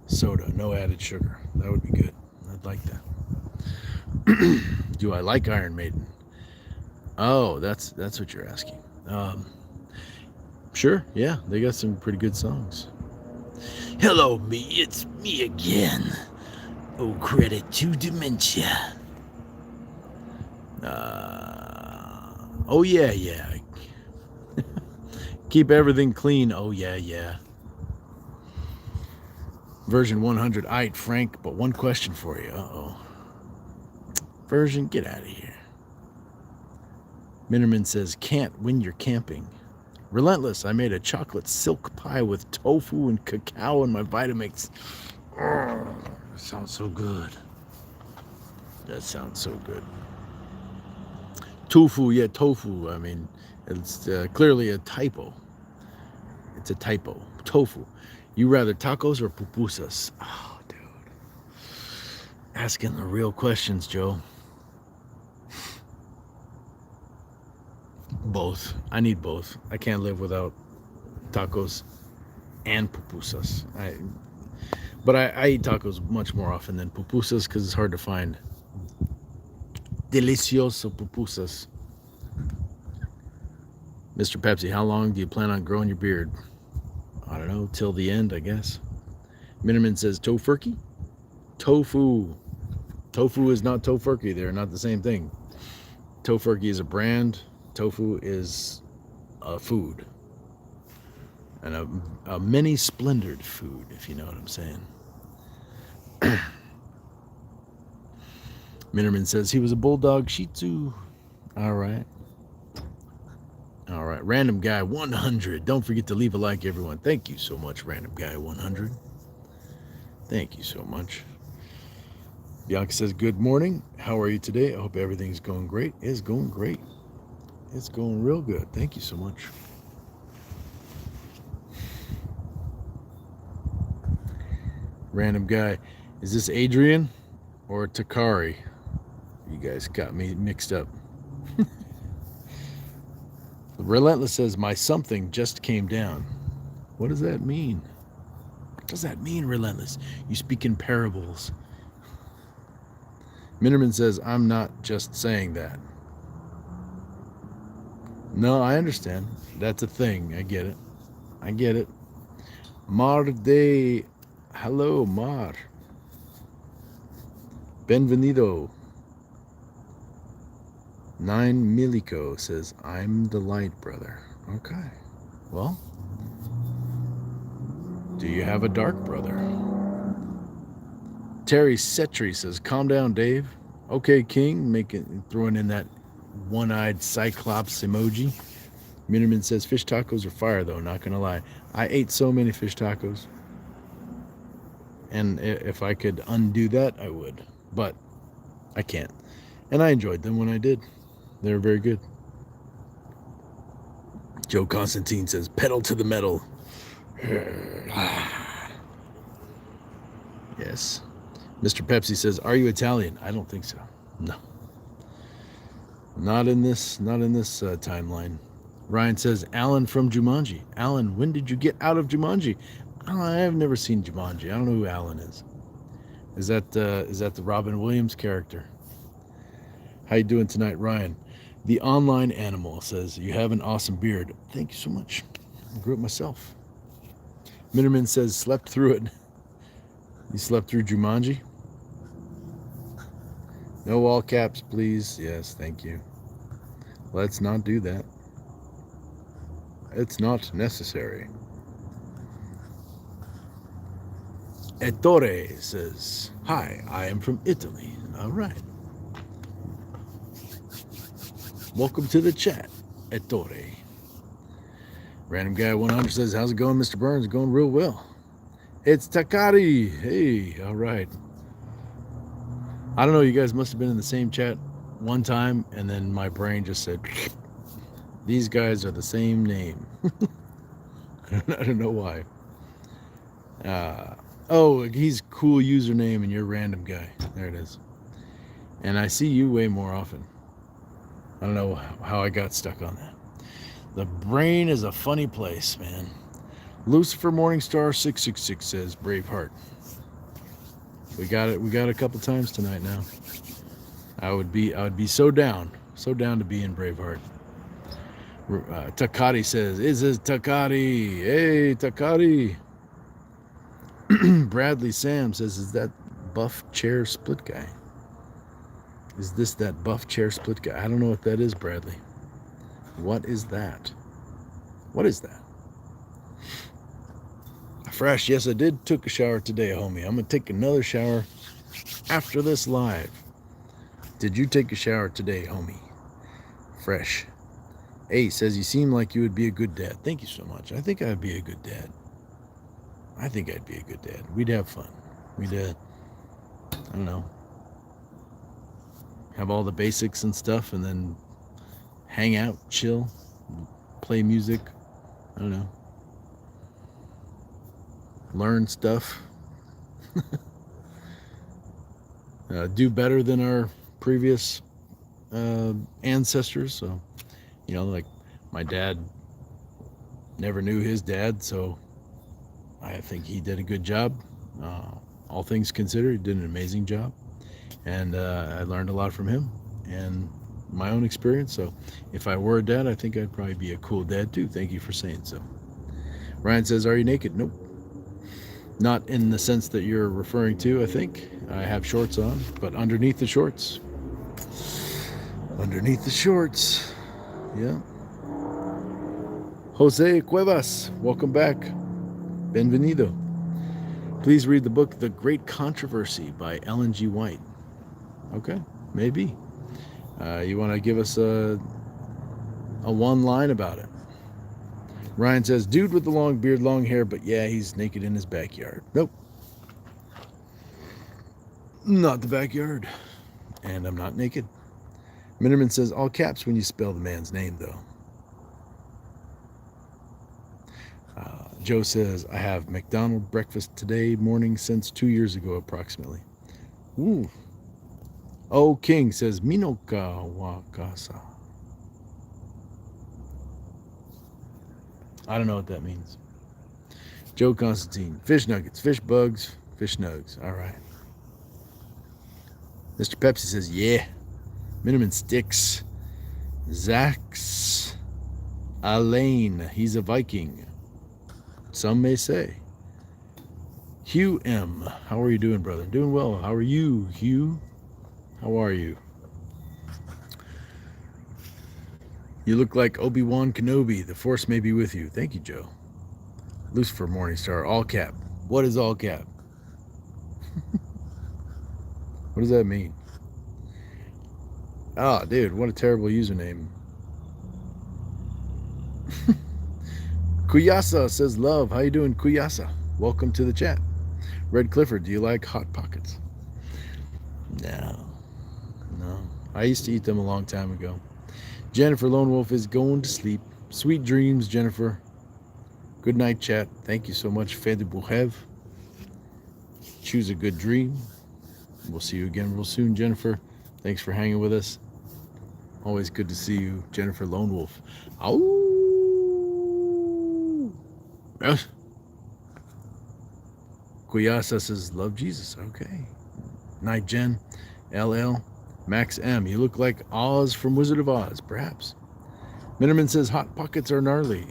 soda, no added sugar. That would be good. I'd like that. Do I like Iron Maiden? Oh, that's what you're asking. Sure, yeah, they got some pretty good songs. Hello, me, it's me again. Oh, credit to dementia. Oh yeah. Keep everything clean. Oh yeah. Version 100. Aight, Frank, but one question for you. Uh-oh. Version, get out of here. Minnerman says, can't when you're camping. Relentless, I made a chocolate silk pie with tofu and cacao in my Vitamix. Oh, that sounds so good. That sounds so good. Tofu, yeah, tofu. I mean, it's clearly a typo. It's a typo. Tofu. You rather tacos or pupusas? Oh, dude. Asking the real questions, Joe. Both. I need both. I can't live without tacos and pupusas. But I eat tacos much more often than pupusas because it's hard to find delicioso pupusas. Mr. Pepsi, how long do you plan on growing your beard? I don't know, till the end, I guess. Miniman says tofurkey? Tofu. Tofu is not tofurkey. They're not the same thing. Tofurkey is a brand. Tofu is a food. And a many splendored food, if you know what I'm saying. Minnerman says he was a bulldog Shih Tzu. All right. Random Guy 100. Don't forget to leave a like, everyone. Thank you so much, Random Guy 100. Thank you so much. Bianca says, good morning. How are you today? I hope everything's going great. It's going great. It's going real good. Thank you so much. Random Guy. Is this Adrian or Takari? You guys got me mixed up. Relentless says, my something just came down. What does that mean? What does that mean, Relentless? You speak in parables. Minnerman says, I'm not just saying that. No, I understand. That's a thing. I get it. Mar de... Hello, Mar. Benvenido. 9 Milico says, I'm the light, brother. Okay. Well, do you have a dark brother? Terry Setri says, calm down, Dave. Okay, King, throwing in that one-eyed cyclops emoji. Minnerman says, fish tacos are fire, though, not gonna lie. I ate so many fish tacos. And if I could undo that, I would. But I can't. And I enjoyed them when I did. They were very good. Joe Constantine says, pedal to the metal. Yes. Mr. Pepsi says, are you Italian? I don't think so. No. Not in this timeline. Ryan says, Alan from Jumanji. Alan, when did you get out of Jumanji? I have never seen Jumanji. I don't know who Alan is. Is that the Robin Williams character? How you doing tonight, Ryan? The online animal says, you have an awesome beard. Thank you so much. I grew it myself. Minnerman says, slept through it. You slept through Jumanji? No all caps, please. Yes, thank you. Let's not do that. It's not necessary. Ettore says, hi, I am from Italy. All right. Welcome to the chat, Ettore. Random Guy 100 says, how's it going, Mr. Burns? Going real well. It's Takari. Hey, all right. I don't know, you guys must have been in the same chat one time, and then my brain just said, these guys are the same name. I don't know why. Oh, he's cool username and you're Random Guy. There it is. And I see you way more often. I don't know how I got stuck on that. The brain is a funny place, man. Lucifer Morningstar 666 says Braveheart. We got it. We got it a couple times tonight now. I would be so down to be in Braveheart. Takati says, "Is this Takati? Hey, Takati." Bradley Sam says, "Is that buff chair split guy? Is this that buff chair split guy?" I don't know what that is, Bradley. What is that? What is that? Fresh, yes, I took a shower today, homie. I'm gonna take another shower after this live. Did you take a shower today, homie? Fresh. A says, you seem like you would be a good dad. Thank you so much. I think I'd be a good dad. We'd have fun. We'd, I don't know, have all the basics and stuff, and then hang out, chill, play music. I don't know. Learn stuff. Do better than our previous ancestors. So, you know, like my dad never knew his dad, so I think he did a good job. All things considered, he did an amazing job, and I learned a lot from him and my own experience. So if I were a dad, I think I'd probably be a cool dad too. Thank you for saying so. Ryan says, are you naked? Nope. Not in the sense that you're referring to, I think. I have shorts on, but underneath the shorts. Yeah. Jose Cuevas, welcome back. Bienvenido. Please read the book The Great Controversy by Ellen G. White. Okay, maybe. You want to give us a one line about it? Ryan says, dude with the long beard, long hair, but yeah, he's naked in his backyard. Nope. Not the backyard. And I'm not naked. Minnerman says, all caps when you spell the man's name, though. Joe says, I have McDonald's breakfast today morning since 2 years ago, approximately. Ooh. Oh, King says, Minoka wakasa. I don't know what that means. Joe Constantine, fish nuggets, fish bugs, fish nugs. All right. Mr. Pepsi says, yeah. Minimum sticks. Zax Alain, he's a Viking. Some may say. Hugh M, how are you doing, brother? Doing well. How are you, Hugh? How are you? You look like Obi-Wan Kenobi. The Force may be with you. Thank you, Joe. Lucifer Morningstar, all cap. What is all cap? What does that mean? Oh, dude, what a terrible username. Kuyasa says, love. How you doing, Kuyasa? Welcome to the chat. Red Clifford, do you like Hot Pockets? No. I used to eat them a long time ago. Jennifer Lone Wolf is going to sleep. Sweet dreams, Jennifer. Good night, chat. Thank you so much, Fede Buhev. Choose a good dream. We'll see you again real soon, Jennifer. Thanks for hanging with us. Always good to see you, Jennifer Lone Wolf. Ow! Yes. Kuyasa says, love Jesus. Okay. Night, Jen. LL. Max M. You look like Oz from Wizard of Oz, perhaps. Minnerman says, Hot Pockets are gnarly.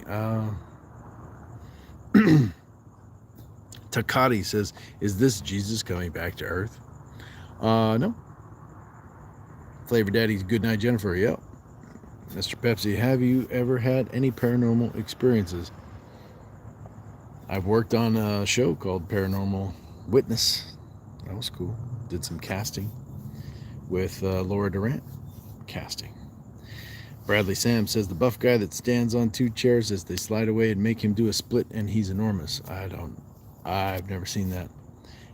Takati says, is this Jesus coming back to Earth? No. Flavor Daddy's good night, Jennifer. Yep. Mr. Pepsi, have you ever had any paranormal experiences? I've worked on a show called Paranormal Witness. That was cool. Did some casting with Laura Durant. Casting. Bradley Sam says the buff guy that stands on two chairs as they slide away and make him do a split, and he's enormous. I've never seen that.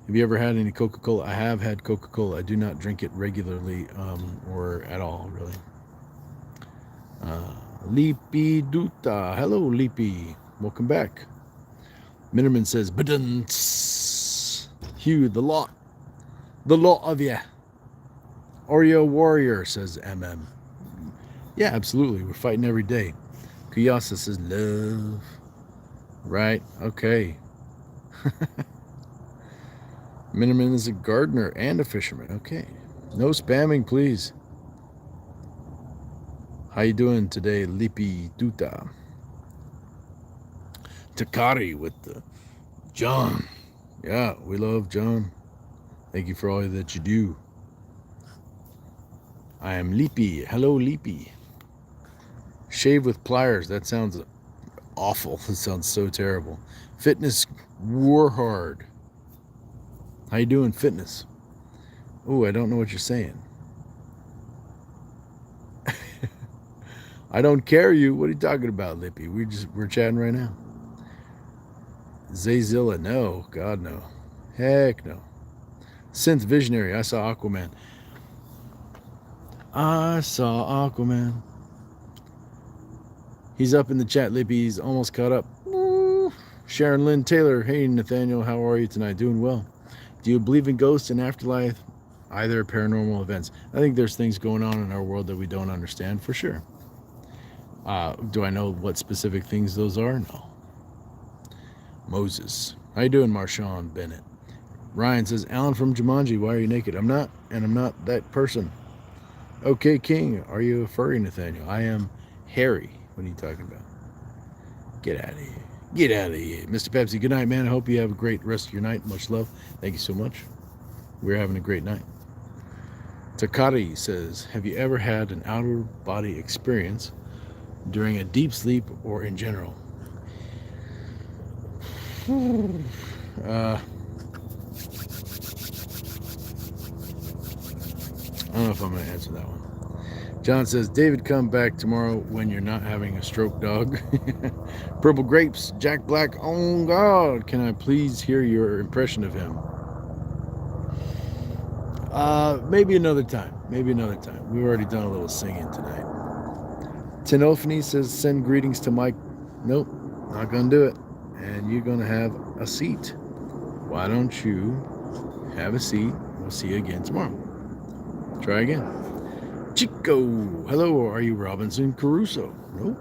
Have you ever had any Coca-Cola? I have had Coca-Cola. I do not drink it regularly or at all, really. Lippy Duta. Hello, Lippy. Welcome back. Minnerman says, Badunts. Hugh, the lot of ya. Oreo Warrior, says MM. Yeah, absolutely. We're fighting every day. Kuyasa says, love. Right, okay. Minnerman is a gardener and a fisherman. Okay. No spamming, please. How you doing today, Lippy Duta? Takari with the John. Yeah, we love John. Thank you for all that you do. I am Lippy. Hello, Lippy. Shave with pliers. That sounds awful. That sounds so terrible. Fitness Warhard. How you doing, Fitness? Oh, I don't know what you're saying. I don't care you. What are you talking about, Lippy? We're chatting right now. Zayzilla, no. God, no. Heck no. Synth Visionary, I saw Aquaman. He's up in the chat, Lippy. He's almost caught up. Sharon Lynn Taylor, hey, Nathaniel, how are you tonight? Doing well. Do you believe in ghosts and afterlife? Either paranormal events? I think there's things going on in our world that we don't understand, for sure. Do I know what specific things those are? No. Moses. How you doing, Marshawn Bennett? Ryan says, Alan from Jumanji, why are you naked? I'm not, and I'm not that person. Okay, King, are you a furry, Nathaniel? I am Harry. What are you talking about? Get out of here. Get out of here. Mr. Pepsi, good night, man. I hope you have a great rest of your night. Much love. Thank you so much. We're having a great night. Takari says, have you ever had an outer body experience during a deep sleep or in general? I don't know if I'm going to answer that one. John says, David, come back tomorrow when you're not having a stroke, dog. Purple Grapes, Jack Black, oh God, can I please hear your impression of him? Maybe another time. We've already done a little singing tonight. Tenophany says, send greetings to Mike. Nope, not going to do it. And you're going to have a seat. Why don't you have a seat? We'll see you again tomorrow. Try again. Chico, hello, are you Robinson Caruso? Nope.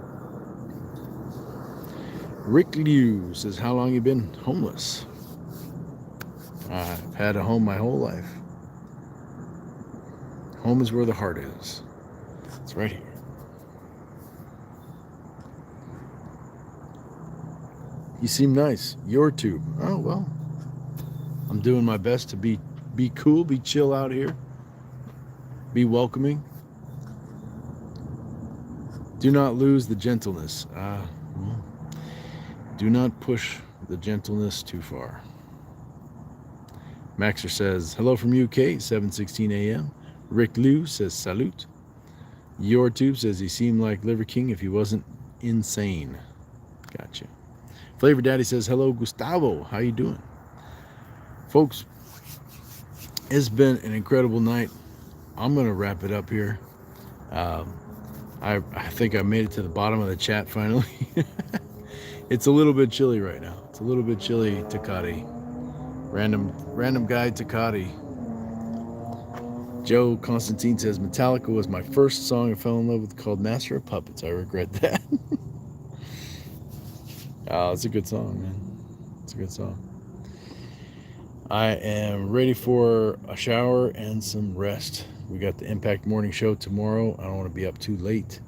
Rick Liu says, how long you been homeless? I've had a home my whole life. Home is where the heart is. It's right here. You seem nice. Your tube. Oh, well. I'm doing my best to be cool, be chill out here. Be welcoming. Do not lose the gentleness. Do not push the gentleness too far. Maxer says, hello from UK, 7:16 a.m. Rick Liu says, salute. Your tube says he seemed like Liver King if he wasn't insane. Gotcha. Flavor Daddy says, hello, Gustavo. How you doing? Folks, it's been an incredible night. I'm going to wrap it up here. I think I made it to the bottom of the chat finally. It's a little bit chilly right now. It's a little bit chilly, Takati. Random guy, Takati. Joe Constantine says, Metallica was my first song I fell in love with called Master of Puppets. I regret that. It's a good song, man. It's a good song. I am ready for a shower and some rest. We got the Impact Morning Show tomorrow. I don't want to be up too late.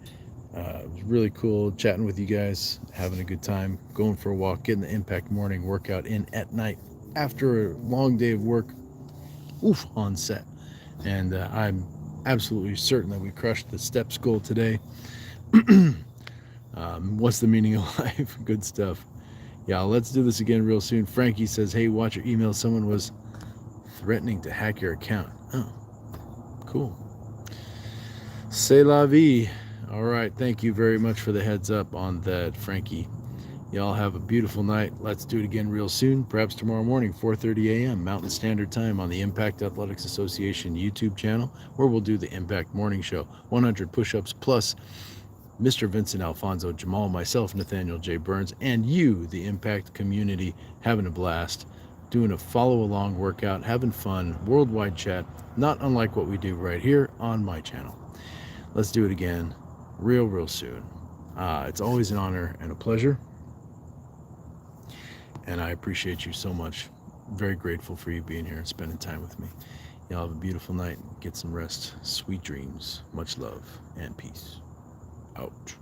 It was really cool chatting with you guys, having a good time, going for a walk, getting the Impact Morning workout in at night after a long day of work. Oof, on set. And I'm absolutely certain that we crushed the steps goal today. What's the meaning of life? Good stuff. Yeah, let's do this again real soon. Frankie says, hey, watch your email. Someone was threatening to hack your account. Oh, cool. C'est la vie. All right. Thank you very much for the heads up on that, Frankie. Y'all have a beautiful night. Let's do it again real soon, perhaps tomorrow morning, 4:30 a.m. Mountain Standard Time on the Impact Athletics Association YouTube channel, where we'll do the Impact Morning Show. 100 push-ups plus Mr. Vincent Alfonso Jamal, myself, Nathaniel J. Burns, and you, the Impact community, having a blast, doing a follow-along workout, having fun, worldwide chat, not unlike what we do right here on my channel. Let's do it again real soon. It's always an honor and a pleasure, and I appreciate you so much. Very grateful for you being here and spending time with me. Y'all have a beautiful night. Get some rest. Sweet dreams. Much love and peace. Out.